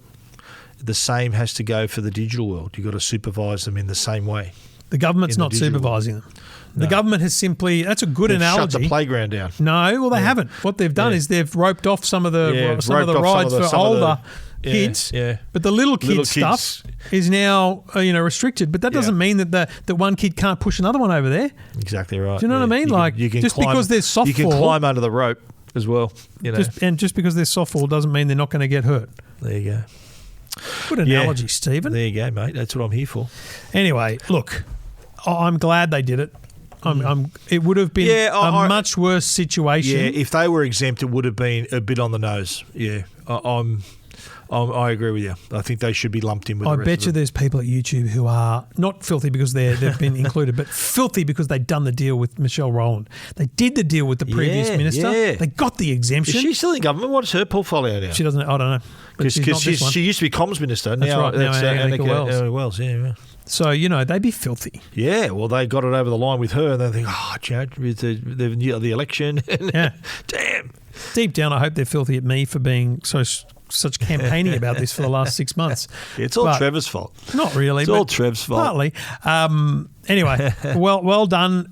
The same has to go for the digital world. You've got to supervise them in the same way. The government's not supervising them. The government has simply... That's a good analogy. Shut the playground down. No, well, they haven't. What they've done is they've roped off some of the rides for older kids. Yeah. But the little kids stuff is now restricted. But that doesn't mean that one kid can't push another one over there. Exactly right. Do you know what I mean? You can just climb, because there's softball... You can climb under the rope as well. Just because there's softball doesn't mean they're not going to get hurt. There you go. Good analogy, Stephen. There you go, mate. That's what I'm here for. Anyway, look, I'm glad they did it. It would have been a much worse situation. Yeah, if they were exempt, it would have been a bit on the nose. Yeah, I agree with you. I think they should be lumped in with the rest of them. I bet you there's people at YouTube who are not filthy because they've been included, but filthy because they've done the deal with Michelle Rowland. They did the deal with the previous minister. Yeah. They got the exemption. Is she still in government? What's her portfolio now? She doesn't. I don't know. Because she used to be comms minister. That's right. Now Annika Wells. Yeah. So, they'd be filthy. Yeah, well, they got it over the line with her and they think, the election. Yeah. Damn. Deep down, I hope they're filthy at me for being such campaigning about this for the last 6 months. It's all Trevor's fault. Not really. It's all Trev's fault. Partly. Anyway, well done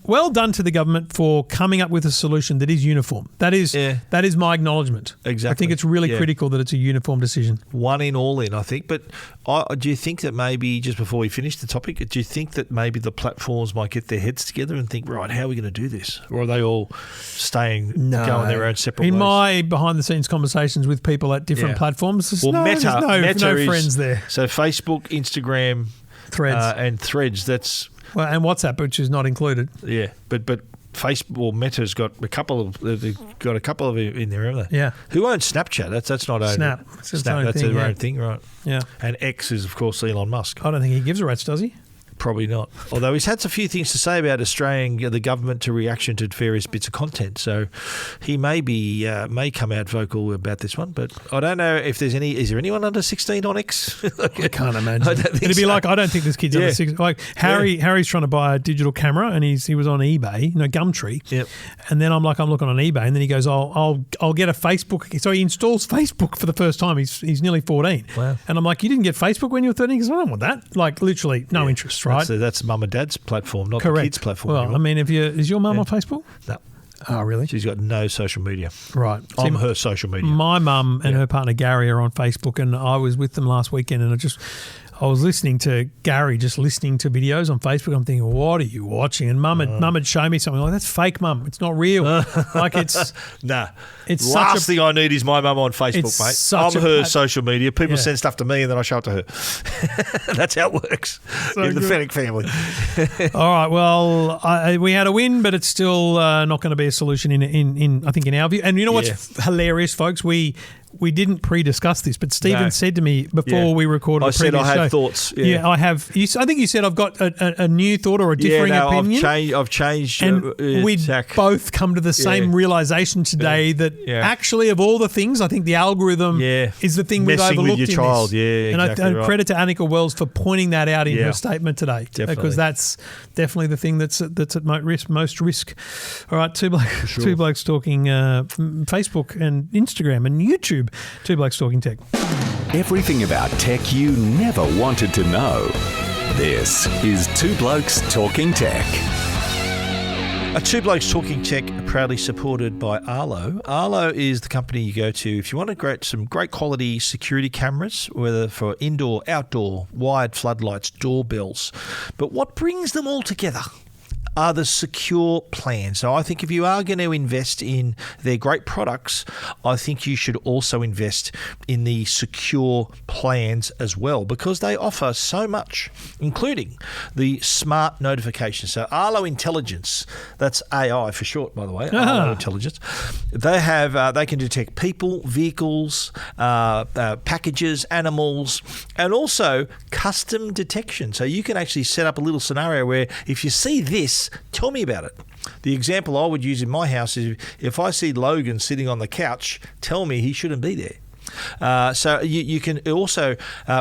to the government for coming up with a solution that is uniform. That is my acknowledgement. Exactly. I think it's really critical that it's a uniform decision. One in, all in, I think. But do you think that maybe, just before we finish the topic, do you think that maybe the platforms might get their heads together and think, right, how are we going to do this? Or are they all going their own separate ways? In my behind-the-scenes conversations with people at different platforms, there's no friends there. So Facebook, Instagram, Threads. And Threads, that's... Well, and WhatsApp, which is not included. Yeah, but Facebook or Meta's got a couple of in there, haven't they? Yeah. Who owns Snapchat? That's not Snap. Snap. That's their own thing, right? Yeah. And X is, of course, Elon Musk. I don't think he gives a rat's, does he? Probably not. Although he's had a few things to say about the government to reaction to various bits of content. So he may come out vocal about this one. But I don't know if there's any. Is there anyone under 16 on X? I can't imagine. It'd be like, I don't think this kid's under 16. Like Harry's trying to buy a digital camera and he was on eBay, Gumtree. Yep. And then I'm looking on eBay, and then he goes, I'll get a Facebook. So he installs Facebook for the first time. He's nearly 14. Wow. And I'm like, you didn't get Facebook when you were 13? He goes, I don't want that. Like, literally no interest. Right? That's mum and dad's platform, not Correct. the kids' platform. Well, anymore. I mean, is your mum on Facebook? No. Oh, really? She's got no social media. Right. I'm her social media. My mum and her partner Gary are on Facebook, and I was with them last weekend, and I was listening to Gary, just listening to videos on Facebook. I'm thinking, what are you watching? And mum had shown me something like, that's fake, mum. It's not real. Like it's nah. It's last thing I need is my mum on Facebook, mate. I'm her social media. People send stuff to me, and then I show it to her. That's how it works in the Fennick family. All right. Well, we had a win, but it's still not going to be a solution in I think in our view. And you know what's hilarious, folks? We didn't pre-discuss this, but Stephen said to me before we recorded the previous show. I had thoughts. Yeah, I have. I think you said I've got a new thought or a differing opinion. I've changed. And we'd both come to the same realisation today that actually of all the things, I think the algorithm is the thing we've overlooked with your in child. this. Yeah, exactly. And credit to Annika Wells for pointing that out in her statement today. Definitely. Because that's definitely the thing that's at most risk. All right, Two Blokes Talking Facebook and Instagram and YouTube. Two Blokes Talking Tech. Everything about tech you never wanted to know. This is Two Blokes Talking Tech. Two Blokes Talking Tech, proudly supported by Arlo. Arlo is the company you go to if you want some great quality security cameras, whether for indoor, outdoor, wired floodlights, doorbells. But what brings them all together are the secure plans. So I think if you are going to invest in their great products, I think you should also invest in the secure plans as well, because they offer so much, including the smart notifications. So Arlo Intelligence, that's AI for short, by the way, Arlo Intelligence. They can detect people, vehicles, packages, animals, and also custom detection. So you can actually set up a little scenario where if you see this, tell me about it. The example I would use in my house is if I see Logan sitting on the couch, tell me he shouldn't be there. So you can also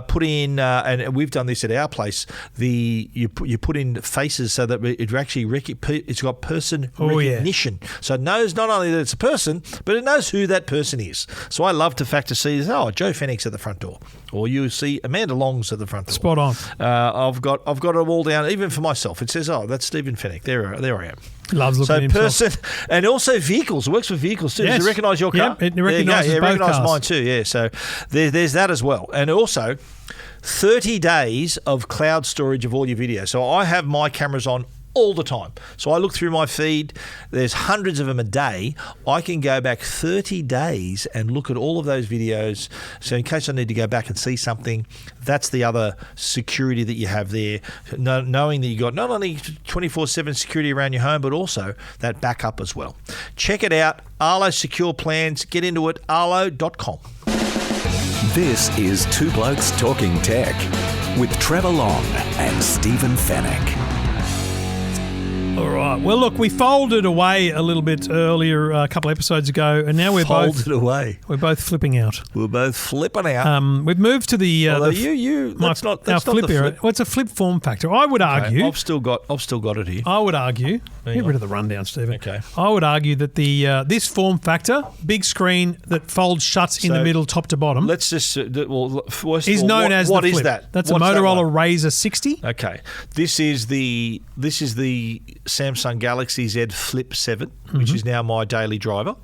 put in, and we've done this at our place. You put in faces so that it actually it's got person recognition. So it knows not only that it's a person, but it knows who that person is. So I love to see, Joe Fennick's at the front door, or you see Amanda Long's at the front door. Spot on. I've got it all down. Even for myself, it says, that's Stephen Fennick. There I am. Loves looking at himself. So person, and also vehicles. It works for vehicles too. Yes. Does it recognise your car? Yep, it recognises both cars. Mine too, yeah. So there's that as well. And also 30 days of cloud storage of all your videos. So I have my cameras on all the time. So I look through my feed. There's hundreds of them a day. I can go back 30 days and look at all of those videos. So in case I need to go back and see something, that's the other security that you have there, knowing that you got not only 24/7 security around your home, but also that backup as well. Check it out. Arlo Secure Plans. Get into it. Arlo.com. This is Two Blokes Talking Tech with Trevor Long and Stephen Fennick. All right. Well, look, we folded away a little bit earlier, a couple of episodes ago, and now we're folded away. We're both flipping out. We're both flipping out. We've moved to the. Although that's not the flip. Well, it's a flip form factor. I would argue. I've still got it here. I would argue. Get rid of the rundown, Stephen. Okay. I would argue that the this form factor, big screen that folds shuts in the middle, top to bottom. Let's just is known as what the flip. is that? That's a Motorola Razr 60. Okay. This is the Samsung Galaxy Z Flip 7, which is now my daily driver.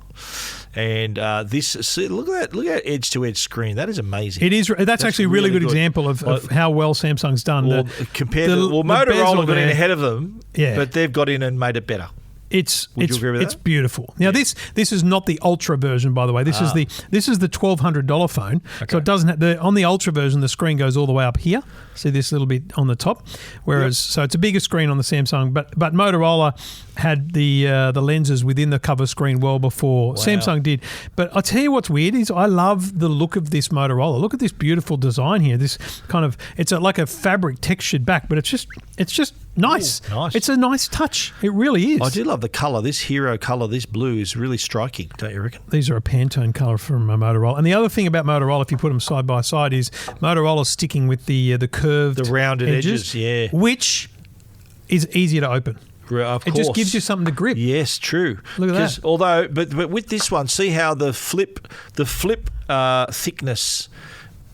And look at that edge-to-edge screen. That is amazing. It is. That's actually a really good example of how well Samsung's done. Motorola got in ahead of them, but they've got in and made it better. Would you agree with that? It's beautiful. Now this is not the Ultra version, by the way. This is the $1,200 phone. Okay. So it doesn't have on the Ultra version the screen goes all the way up here. See this little bit on the top, whereas so it's a bigger screen on the Samsung. But Motorola had the lenses within the cover screen well before Samsung did. But I'll tell you what's weird is I love the look of this Motorola. Look at this beautiful design here. This kind of like a fabric textured back, but it's just nice. Ooh, nice. It's a nice touch. It really is. I do love the colour. This hero colour, this blue is really striking, don't you reckon? These are a Pantone colour from Motorola. And the other thing about Motorola, if you put them side by side, is Motorola's sticking with the curved, the rounded edges, which is easier to open. Of course. It just gives you something to grip. Yes, true. Look at that. Although, but with this one, see how the flip thickness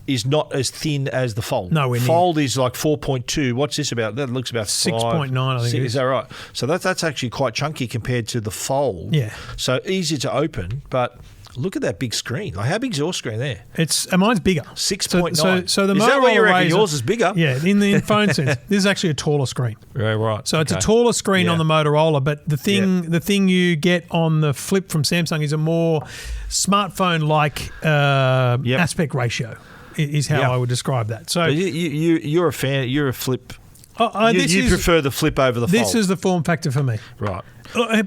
is not as thin as the fold. No, fold is like 4.2. What's this about? That looks about 6.9, I think. Is that right? So that's actually quite chunky compared to the fold. Yeah. So easy to open, but look at that big screen. Like, how big's your screen there? Mine's bigger. 6.9. So the is Motorola that what you reckon? Razr, yours is bigger? Yeah, in the phone sense. This is actually a taller screen. Right. So it's a taller screen on the Motorola, but the thing you get on the Flip from Samsung is a more smartphone-like aspect ratio. Is how I would describe that. So you're a fan. You're a flip. You prefer the flip over the fold. This is the form factor for me. Right.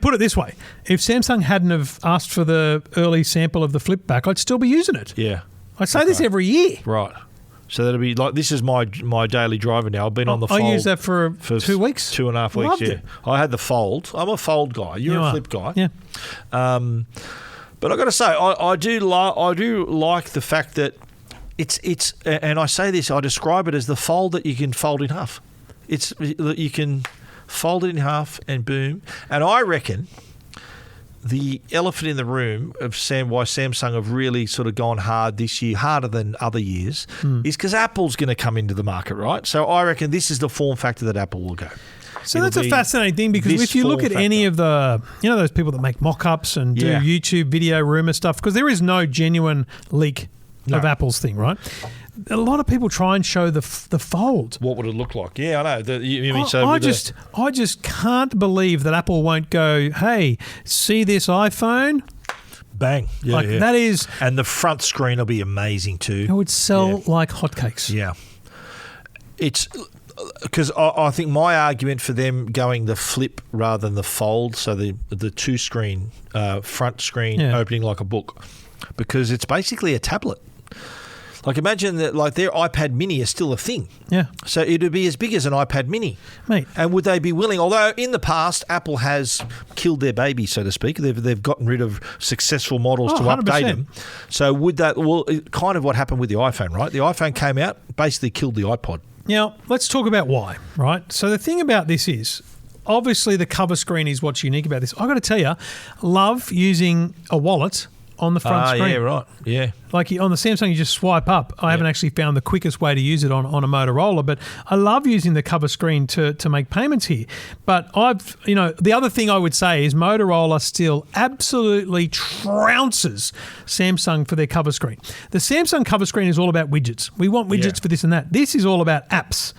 Put it this way: if Samsung hadn't have asked for the early sample of the flip back, I'd still be using it. Yeah. I say this every year. Right. So that'll be like, this is my daily driver now. I've been on the fold. I used that for 2 weeks. 2.5 weeks. Loved it. I had the fold. I'm a fold guy. You're a flip guy. Yeah. But I got to say, I do like the fact that it's and I say this, I describe it as the fold that you can fold in half. You can fold it in half and boom. And I reckon the elephant in the room of why Samsung have really sort of gone hard this year, harder than other years, is because Apple's going to come into the market, right? So I reckon this is the form factor that Apple will go. So that's a fascinating thing, because if you look at any of the, those people that make mock-ups and do YouTube video rumor stuff, because there is no genuine leak of Apple's thing, right? A lot of people try and show the fold. What would it look like? Yeah, I know. I just can't believe that Apple won't go, hey, see this iPhone? Bang. That is... And the front screen will be amazing too. It would sell like hotcakes. Yeah. It's... Because I think my argument for them going the flip rather than the fold, so the two-screen, front screen opening like a book, because it's basically a tablet. Like, imagine that, like, their iPad mini is still a thing. Yeah. So it would be as big as an iPad mini. Mate. And would they be willing, although in the past Apple has killed their baby, so to speak, they've gotten rid of successful models to 100%. Update them. So would that, kind of what happened with the iPhone, right? The iPhone came out, basically killed the iPod. Now, let's talk about why, right? So the thing about this is, obviously the cover screen is what's unique about this. I've got to tell you, love using a wallet on the front screen. Yeah, right. Yeah. Like on the Samsung, you just swipe up. I haven't actually found the quickest way to use it on a Motorola, but I love using the cover screen to make payments here. But the other thing I would say is Motorola still absolutely trounces Samsung for their cover screen. The Samsung cover screen is all about widgets. We want widgets for this and that. This is all about apps.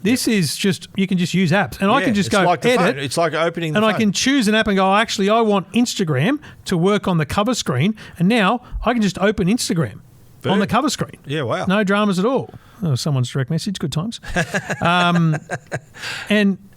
This is just, you can just use apps. And I can just go edit. It's like opening the phone. And I can choose an app and go, actually, I want Instagram to work on the cover screen. And now I can just open Instagram on the cover screen. Yeah, wow. No dramas at all. Oh, someone's direct message, good times. And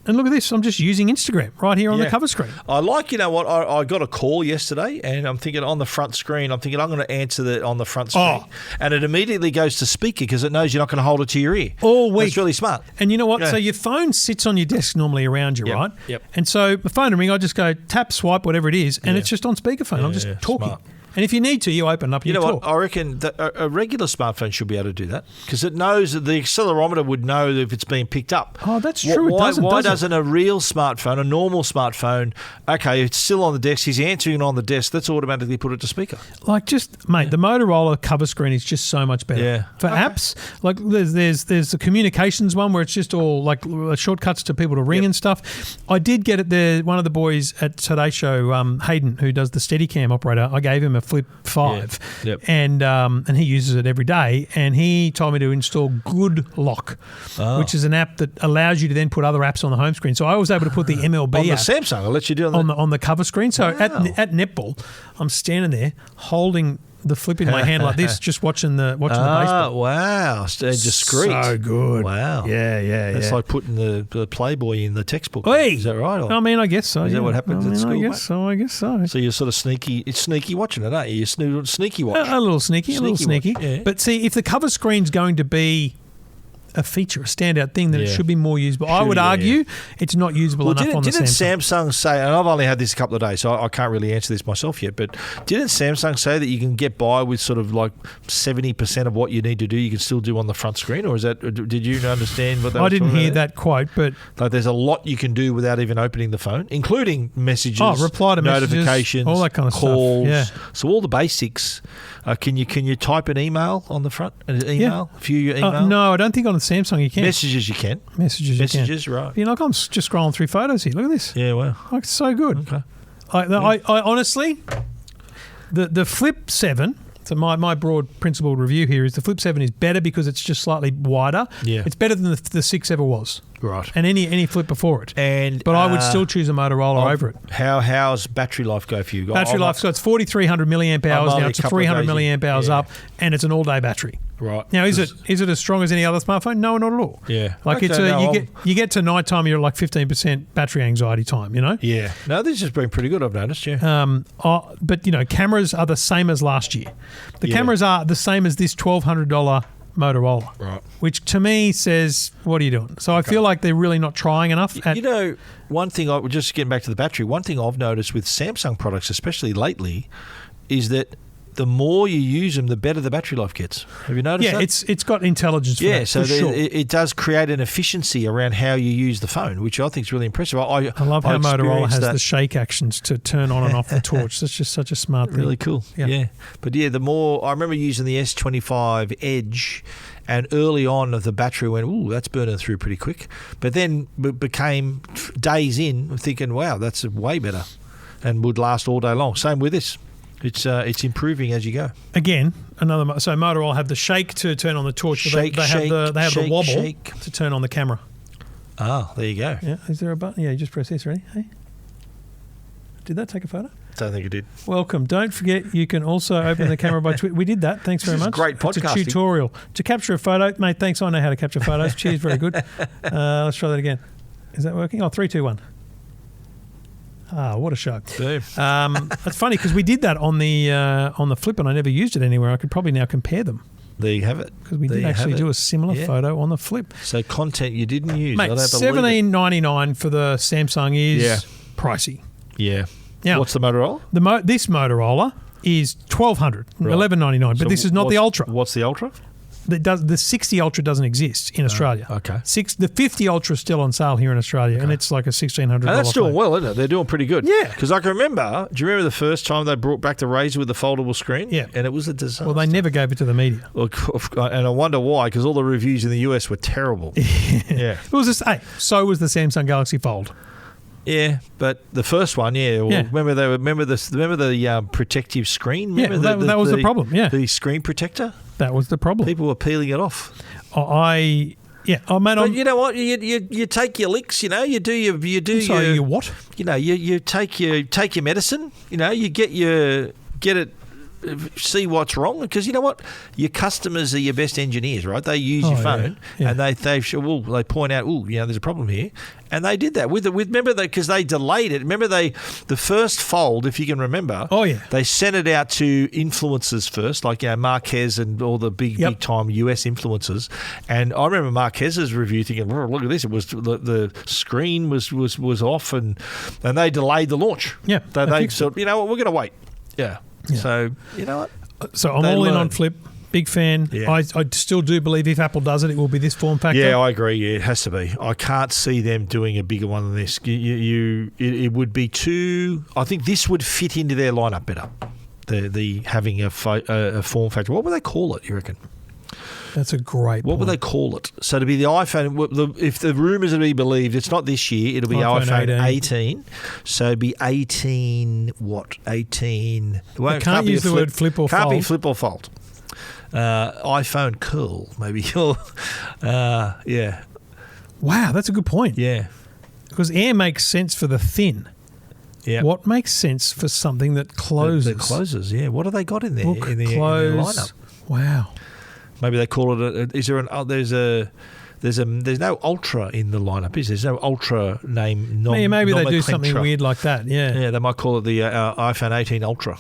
And look at this. I'm just using Instagram right here on the cover screen. I like, you know what, I got a call yesterday and I'm thinking on the front screen, I'm going to answer on the front screen. And it immediately goes to speaker because it knows you're not going to hold it to your ear. All week. That's really smart. And you know what? Yeah. So your phone sits on your desk normally around you, right? Yep. And so the phone will ring, I just go tap, swipe, whatever it is, and it's just on speakerphone. I'm just talking. Smart. And if you need to, you open up. You know talk. what? I reckon that a regular smartphone should be able to do that because it knows that the accelerometer would know if it's being picked up. Oh, that's true. Why doesn't a real smartphone, a normal smartphone, okay, it's still on the desk, he's answering on the desk, let's automatically put it to speaker. Like the Motorola cover screen is just so much better. Yeah. For apps, like there's the communications one where it's just all like shortcuts to people to ring and stuff. I did get it there. One of the boys at Today Show, Hayden, who does the Steadicam operator, I gave him a Flip 5, and he uses it every day. And he told me to install Good Lock, which is an app that allows you to then put other apps on the home screen. So I was able to put the MLB on the app Samsung. I'll let you do on the cover screen. So at netball, I'm standing there holding the Flip in my hand like this, just watching the baseball. Wow, discreet. So good. Wow. Yeah. It's like putting the Playboy in the textbook. Hey. Is that right? I mean, I guess so. Is that what happens at school? I guess so. So you're sort of sneaky watching it, aren't you? You're sneaky watch. A little sneaky. Yeah. But see, if the cover screen's going to be a feature, a standout thing, then it should be more usable. I would argue it's not usable enough on the Samsung. Didn't Samsung say, and I've only had this a couple of days, so I can't really answer this myself yet, but didn't Samsung say that you can get by with sort of like 70% of what you need to do, you can still do on the front screen? Or did you understand what they were I didn't hear about? that quote, but like there's a lot you can do without even opening the phone, including messages, reply to notifications, all that kind of calls. Stuff. Yeah. So all the basics. Can you type an email on the front? View your email? No, I don't think on the Samsung you can. Messages you can. Messages, right. You know, like I'm just scrolling through photos here. Look at this. Yeah, wow. Like, it's so good. Okay. I honestly, the Flip 7, so my broad principled review here is the Flip 7 is better because it's just slightly wider. Yeah. It's better than the 6 ever was. Right. And any Flip before it. But I would still choose a Motorola over it. How's battery life go for you? Battery life, so it's 4,300 milliamp hours now. It's 300 milliamp hours up, and it's an all-day battery. Right. Now, is it as strong as any other smartphone? No, not at all. Yeah. Like you get to night time, you're like 15% battery anxiety time. You know. Yeah. No, this has been pretty good. I've noticed. Yeah. But you know, cameras are the same as last year. The cameras are the same as this $1,200 Motorola. Right. Which to me says, what are you doing? So I feel like they're really not trying enough. One thing just getting back to the battery. One thing I've noticed with Samsung products, especially lately, is that the more you use them, the better the battery life gets. Have you noticed that? Yeah, it's got intelligence for that, so sure. it does create an efficiency around how you use the phone, which I think is really impressive. I love how Motorola has the shake actions to turn on and off the torch. That's just such a smart thing. Really cool. Yeah. But the more I remember using the S25 Edge, and early on the battery went, ooh, that's burning through pretty quick. But then became days in thinking, wow, that's way better, and would last all day long. Same with this. It's improving as you go. Again, so Motorola have the shake to turn on the torch. They have the wobble to turn on the camera. Ah, there you go. Yeah, is there a button? Yeah, you just press this. Ready? Hey, did that take a photo? Don't think it did. Welcome. Don't forget, you can also open the camera by Twitter. We did that. Thanks very much. Great podcasting. It's a tutorial to capture a photo, mate. Thanks. I know how to capture photos. Cheers. Very good. Let's try that again. Is that working? 3, 2, 1. Ah, what a show! Boom. That's funny because we did that on the Flip, and I never used it anywhere. I could probably now compare them. There you have it. Because we did actually do a similar photo on the Flip. So content you didn't use, mate. $17.99 for the Samsung is pricey. Yeah. Now, what's the Motorola? This Motorola is $1,200, $11.99. But this is not the Ultra. What's the Ultra? The 60 Ultra doesn't exist in Australia. Okay. The 50 Ultra is still on sale here in Australia, and it's like a $1,600. And that's doing well, isn't it? They're doing pretty good. Yeah. Because I can remember, do you remember the first time they brought back the Razr with the foldable screen? Yeah. And it was a disaster. Well, they never gave it to the media. Look, and I wonder why, because all the reviews in the US were terrible. Yeah. It was so was the Samsung Galaxy Fold. Yeah, but the first one, remember the protective screen? Remember that was the problem. Yeah, the screen protector. That was the problem. People were peeling it off. But you know what? You take your licks. You do your what? You take your medicine. You get it see what's wrong, because you know what, your customers are your best engineers, right? They use your phone and they point out, there's a problem here, and they did that with remember that because they delayed it. Remember the first fold, if you can remember. Oh yeah, they sent it out to influencers first, like Marquez and all the big time US influencers. And I remember Marquez's review thinking, look at this, it was the screen was off, and they delayed the launch. Yeah, they said, you know what, we're going to wait. Yeah. So you know what? So I'm all in on Flip. Big fan. Yeah. I still do believe if Apple does it will be this form factor. Yeah, I agree. Yeah, it has to be. I can't see them doing a bigger one than this. It would be too. I think this would fit into their lineup better. The having a form factor. What would they call it, you reckon? That's a great point. What would they call it? So to be the iPhone, if the rumours are to be believed, it's not this year, it'll be iPhone 18. So it'd be 18, what? 18. It can't use the word flip or fold. Can't be flip or fold. iPhone curl, maybe. Yeah. Wow, that's a good point. Yeah. Because air makes sense for the thin. Yeah. What makes sense for something that closes? That closes, yeah. What have they got in there Book, in their lineup? Wow. Maybe they call it. Is there there's no Ultra in the lineup? There's no Ultra name. Maybe they do something weird like that. Yeah. Yeah, they might call it the iPhone 18 Ultra.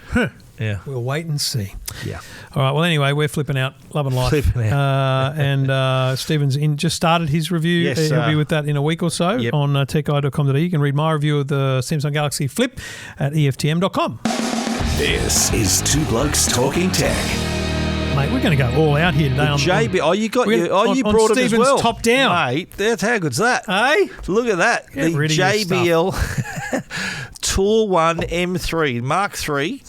Huh. Yeah. We'll wait and see. Yeah. All right. Well, anyway, we're flipping out, loving life. Flipping out. And Stephen's just started his review. Yes, He'll be with that in a week or so on techguide.com.au. You can read my review of the Samsung Galaxy Flip at EFTM.com. This is Two Blokes Talking Tech. Mate, we're going to go all out here today on JB. You brought it as well. Top down, mate. That's how good's that? Hey, look at that. Get the JBL Tour 1 M3 Mark III.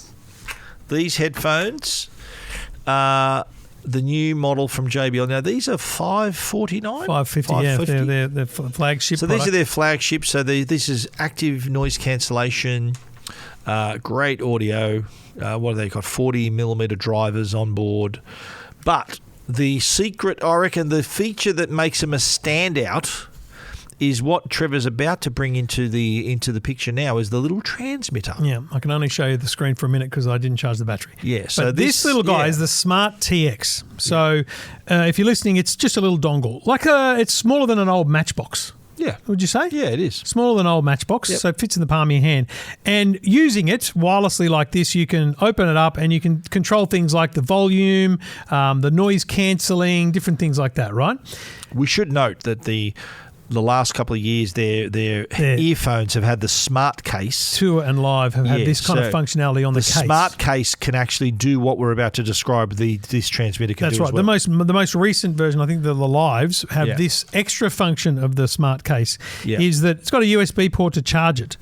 These headphones are the new model from JBL. Now these are $549, $550. Yeah, they're flagship. So product. These are their flagships. So this is active noise cancellation. Great audio. What have they got? 40mm drivers on board. But the secret, I reckon, the feature that makes them a standout is what Trevor's about to bring into the picture now is the little transmitter. Yeah, I can only show you the screen for a minute because I didn't charge the battery. Yeah, so but this little guy is the Smart TX. So if you're listening, it's just a little dongle. It's smaller than an old Matchbox. Yeah. Would you say? Yeah, it is. Smaller than an old Matchbox, so it fits in the palm of your hand. And using it wirelessly like this, you can open it up and you can control things like the volume, the noise cancelling, different things like that, right? We should note that the last couple of years, their earphones have had the smart case. Tour and Live have had this kind of functionality on the case. The smart case can actually do what we're about to describe. This transmitter can do as well. That's right. The most recent version, I think the Lives, have this extra function of the smart case is that it's got a USB port to charge it.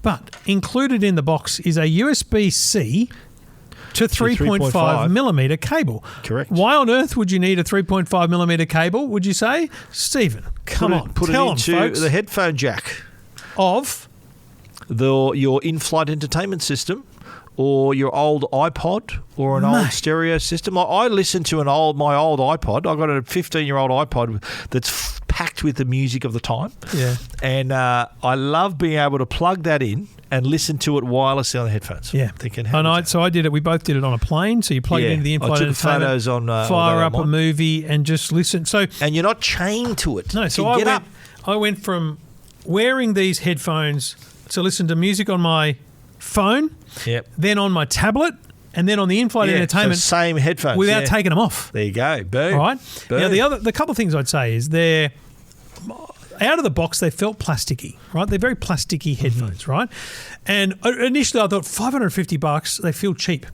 But included in the box is a USB-C to 3.5 millimetre cable. Correct. Why on earth would you need a 3.5 millimetre cable, would you say? Stephen, come on. Put it into the headphone jack of your in-flight entertainment system or your old iPod or an old stereo system. I listen to my old iPod. I've got a 15-year-old iPod that's packed with the music of the time. Yeah. And I love being able to plug that in and listen to it wirelessly on the headphones. Yeah. So I did it. We both did it on a plane. So you plug it into the in-flight entertainment, photos on, fire up a movie and just listen. And you're not chained to it. No, so I went from wearing these headphones to listen to music on my phone, then on my tablet, and then on the in-flight entertainment. So same headphones. Without taking them off. There you go. Boom. All right? Boom. Now, the couple of things I'd say is they're out of the box, they felt plasticky, right? They're very plasticky headphones, right? And initially I thought $550, they feel cheap.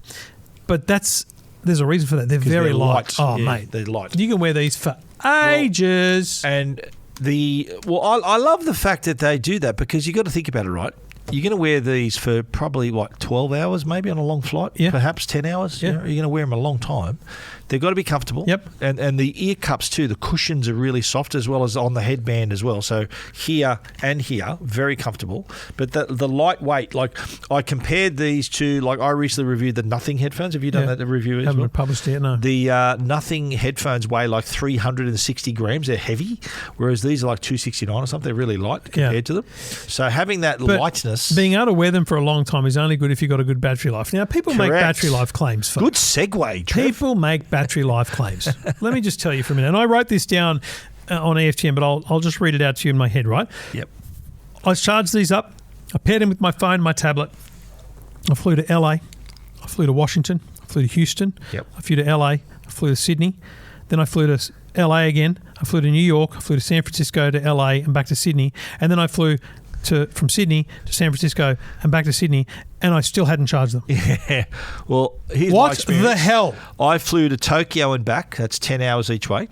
But there's a reason for that. They're very light. Oh, mate. They're light. You can wear these for ages. I love the fact that they do that because you got to think about it, right? You're going to wear these for probably, 12 hours maybe on a long flight? Yeah. Perhaps 10 hours? Yeah. You're going to wear them a long time. They've got to be comfortable. Yep. And the ear cups too, the cushions are really soft as well as on the headband as well. So here and here, very comfortable. But the lightweight, I compared these to, I recently reviewed the Nothing headphones. Have you done that review as well? Haven't published it yet, no. The Nothing headphones weigh 360 grams. They're heavy, whereas these are 269 or something. They're really light compared to them. So having that lightness business. Being able to wear them for a long time is only good if you've got a good battery life. Now, people make battery life claims. Folks. Good segue, Trev. People make battery life claims. Let me just tell you for a minute. And I wrote this down on EFTM, but I'll just read it out to you in my head, right? Yep. I charged these up. I paired them with my phone, my tablet. I flew to LA. I flew to Washington. I flew to Houston. Yep. I flew to LA. I flew to Sydney. Then I flew to LA again. I flew to New York. I flew to San Francisco to LA and back to Sydney. And then I flew from Sydney to San Francisco and back to Sydney, and I still hadn't charged them. Yeah. Well, here's my What experience. the hell? I flew to Tokyo and back. That's 10 hours each way.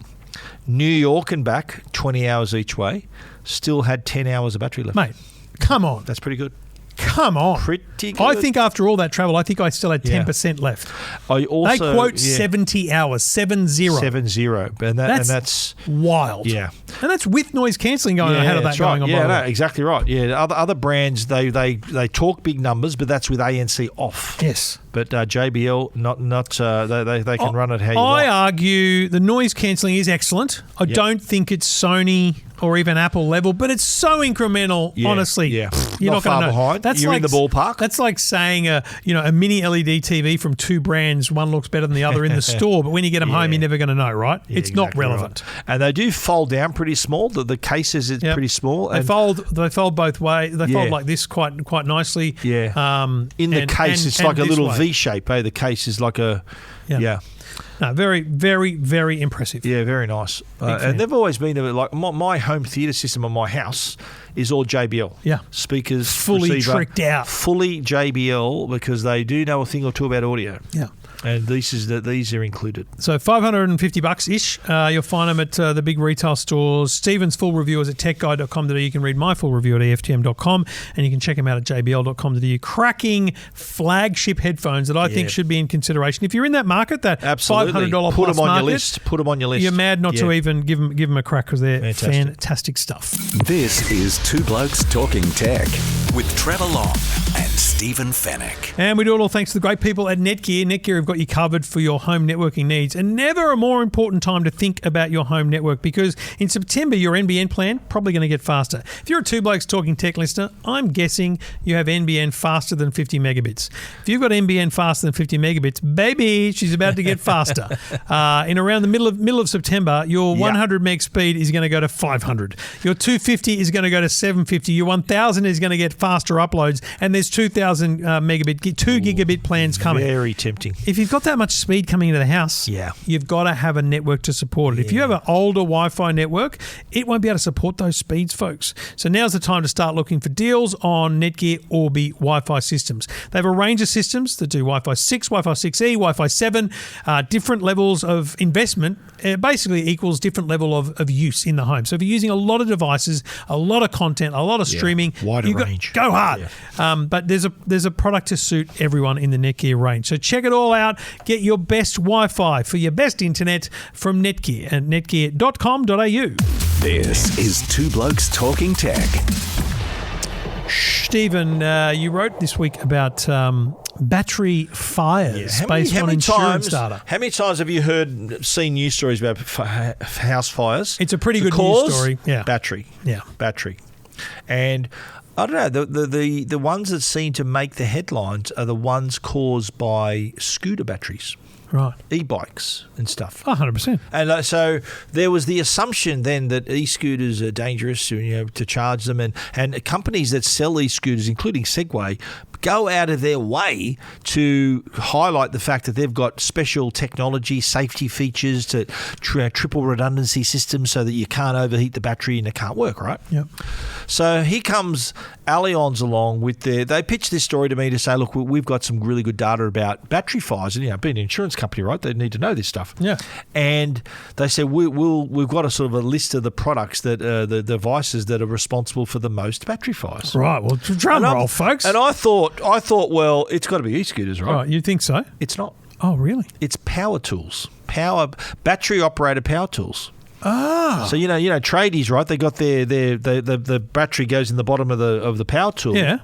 New York and back, 20 hours each way. Still had 10 hours of battery left. Mate, come on. That's pretty good. Come on. Pretty good. I think after all that travel, I think I still had 10% left. I also, they quote 70 hours, 70. 70. And that's wild. Yeah. And that's with noise cancelling going on. I had that going on. Yeah, no, exactly right. Yeah, other brands, they talk big numbers, but that's with ANC off. Yes. But JBL, they can run it how you want. I argue the noise cancelling is excellent. I don't think it's Sony or even Apple level, but it's so incremental, honestly. Yeah. You're not far going to know. behind. You're in the ballpark. That's like saying a mini LED TV from two brands, one looks better than the other in the store, but when you get them home, you're never going to know, right? Yeah, it's not relevant. Right. And they do fold down pretty small. The cases is pretty small. They fold both ways. They fold like this quite nicely. Yeah. In the case, it's like a little V shape. The case is like a No, very, very, very impressive. Yeah, very nice. And they've always been like my home theatre system on my house is all JBL. Yeah. Speakers, fully receiver, tricked out. Fully JBL because they do know a thing or two about audio. Yeah. And these are included. So $550-ish. You'll find them at the big retail stores. Stephen's full review is at techguide.com.au. You can read my full review at EFTM.com, and you can check them out at jbl.com.au. Cracking flagship headphones that I think should be in consideration. If you're in that market, that Absolutely. $500 Put plus them on market, your list. Put them on your list. You're mad not to even give them a crack because they're fantastic stuff. This is Two Blokes Talking Tech with Trevor Long and Stephen Fennick. And we do it all thanks to the great people at Netgear. Netgear have got you covered for your home networking needs. And never a more important time to think about your home network, because in September, your NBN plan probably going to get faster. If you're a Two Blokes Talking Tech listener, I'm guessing you have NBN faster than 50 megabits. If you've got NBN faster than 50 megabits, baby, she's about to get faster. In around the middle of September, your 100 meg speed is going to go to 500. Your 250 is going to go to 750. Your 1000 is going to get faster uploads, and there's 2000 megabit, 2 gigabit plans coming. Very tempting. If you've got that much speed coming into the house, you've got to have a network to support it. If you have an older Wi-Fi network, it won't be able to support those speeds, folks. So now's the time to start looking for deals on Netgear Orbi Wi-Fi systems. They have a range of systems that do Wi-Fi 6, Wi-Fi 6E, Wi-Fi 7, different levels of investment. Basically equals different level of use in the home. So if you're using a lot of devices, a lot of content, a lot of streaming, wider range. Go hard. But there's a product to suit everyone in the Netgear range. So check it all out. Get your best Wi-Fi for your best internet from Netgear at netgear.com.au. This is Two Blokes Talking Tech. Stephen, you wrote this week about battery fires based on insurance data. How many times have you seen news stories about house fires? It's a pretty good news story. Yeah. Battery. Yeah. Battery. And I don't know, the ones that seem to make the headlines are the ones caused by scooter batteries. Right. E-bikes and stuff. 100%. And so there was the assumption then that e-scooters are dangerous to charge them, and companies that sell e-scooters, including Segway, go out of their way to highlight the fact that they've got special technology, safety features, to triple redundancy systems so that you can't overheat the battery and it can't work, right? Yep. So here comes Allianz along with they pitched this story to me to say, look, we've got some really good data about battery fires, and being an insurance company, right, they need to know this stuff. Yeah. And they said we've got a sort of a list of the products that the devices that are responsible for the most battery fires. Right. Well, drum roll, folks. And I thought, well, it's got to be e-scooters, right? Right. You think so? It's not. Oh, really? It's power tools, battery operated power tools. Ah. So, tradies, right? They got the battery goes in the bottom of the power tool. Yeah.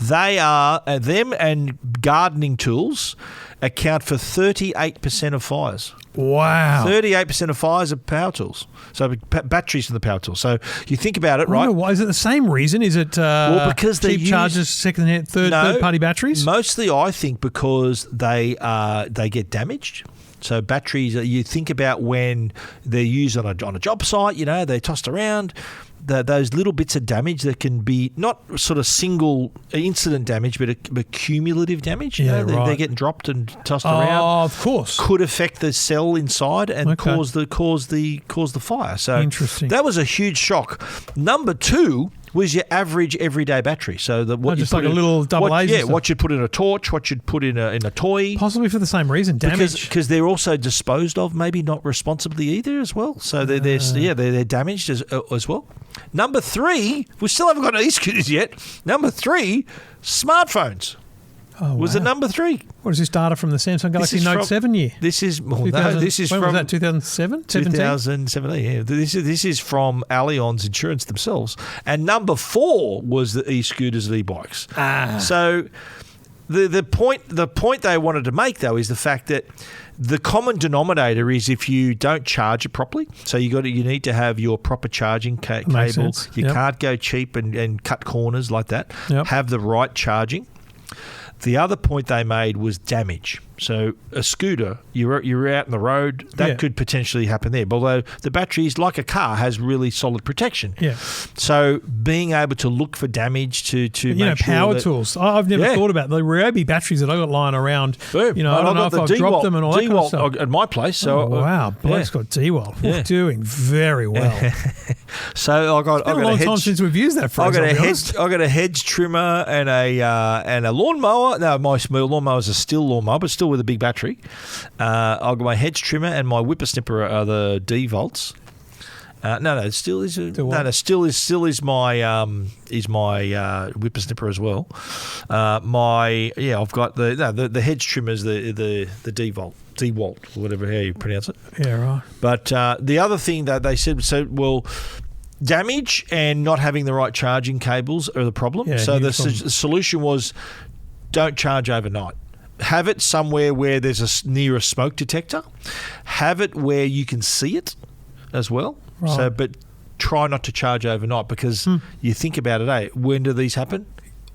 They are, them and gardening tools account for 38% of fires. Wow. 38% of fires are power tools. So batteries for the power tools. So you think about it, right? Why is it the same reason? Is it because cheap charges, second-hand, third-party batteries? Mostly, I think, because they get damaged. So batteries, you think about when they're used on a job site, they're tossed around. Those little bits of damage that can be not sort of single incident damage, but cumulative damage. Yeah, right. They're getting dropped and tossed around. Oh, of course. Could affect the cell inside and cause the fire. So interesting. That was a huge shock. Number 2 was your average everyday battery. So just like a little double A's. Yeah, what you'd put in a torch, what you'd put in a toy. Possibly for the same reason, damage. Because they're also disposed of, maybe not responsibly either as well. So they're damaged as well. Number 3, we still haven't got e-scooters yet. Number 3, smartphones. Oh, was it number 3? What is this data from the Samsung Galaxy Note 7 year? This is when from was that? 2007? 2017. Yeah, this is from Allianz Insurance themselves. And number 4 was the e-scooters and e-bikes. So the point they wanted to make though is the fact that the common denominator is if you don't charge it properly. So you need to have your proper charging cable. You can't go cheap and cut corners like that. Yep. Have the right charging. The other point they made was damage. So a scooter, you're out in the road, that could potentially happen there. Although the batteries, like a car, has really solid protection. Yeah. So being able to look for damage to make sure power tools. I've never thought about the Ryobi batteries that I got lying around. Boom. I don't know if I've dropped them and all that kind of stuff. At my place. So wow, Blake's got D-Walt. We're doing very well. So I got a long time since we've used that phrase. I got a hedge trimmer and a lawnmower. No, my lawnmower is a still lawnmower, but still with a big battery. I've got my hedge trimmer and my whippersnipper are the D-Volts. Still is my whippersnipper as well. I've got the hedge trimmers, the D-Volt, whatever how you pronounce it. Yeah, right. But the other thing that they said, damage and not having the right charging cables are the problem. Yeah, so the solution was don't charge overnight. Have it somewhere where there's near a smoke detector. Have it where you can see it as well. Right. So, but try not to charge overnight because you think about it, when do these happen?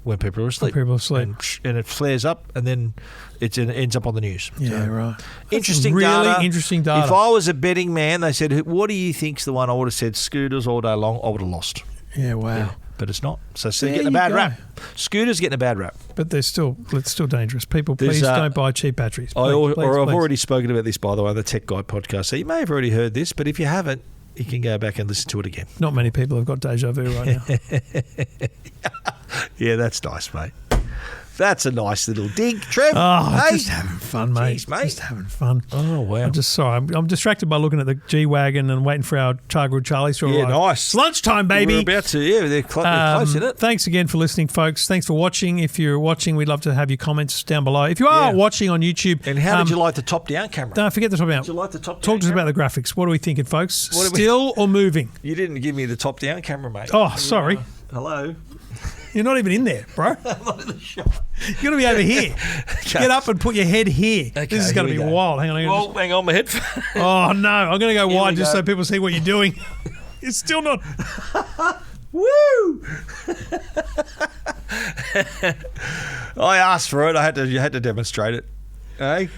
When people are asleep. And it flares up and then it ends up on the news. Yeah, right. Interesting data. If I was a betting man, they said, what do you think's the one? I would have said scooters all day long. I would have lost. Yeah, wow. Yeah. But it's not. So they're getting a bad rap. Scooters getting a bad rap. But it's still dangerous. People, please don't buy cheap batteries. I've already spoken about this, by the way, on the Tech Guy podcast. So you may have already heard this, but if you haven't, you can go back and listen to it again. Not many people have got deja vu right now. Yeah, that's nice, mate. That's a nice little dig, Trev. Oh, just having fun, mate. Jeez, mate. Just having fun. Oh, wow. I'm distracted by looking at the G-Wagon and waiting for our Targood Charlie to arrive. Yeah, nice. It's lunchtime, baby. We're about to, they're close, isn't it? Thanks again for listening, folks. Thanks for watching. If you're watching, we'd love to have your comments down below. If you are watching on YouTube. And how did you like the top-down camera? Don't forget the top-down. Did you like the top-down Talk to us about the graphics. What are we thinking, folks? Still or moving? You didn't give me the top-down camera, mate. Oh, sorry. Hello. You're not even in there, bro. I'm not in the shop. You're going to be over here. Okay. Get up and put your head here. Okay, this is going to be wild. Hang on. Hang on, my headphone. Oh, no. I'm going to go wide just so people see what you're doing. It's still not. Woo! I asked for it. You had to demonstrate it. Hey?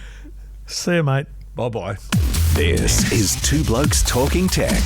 See you, mate. Bye-bye. This is Two Blokes Talking Tech.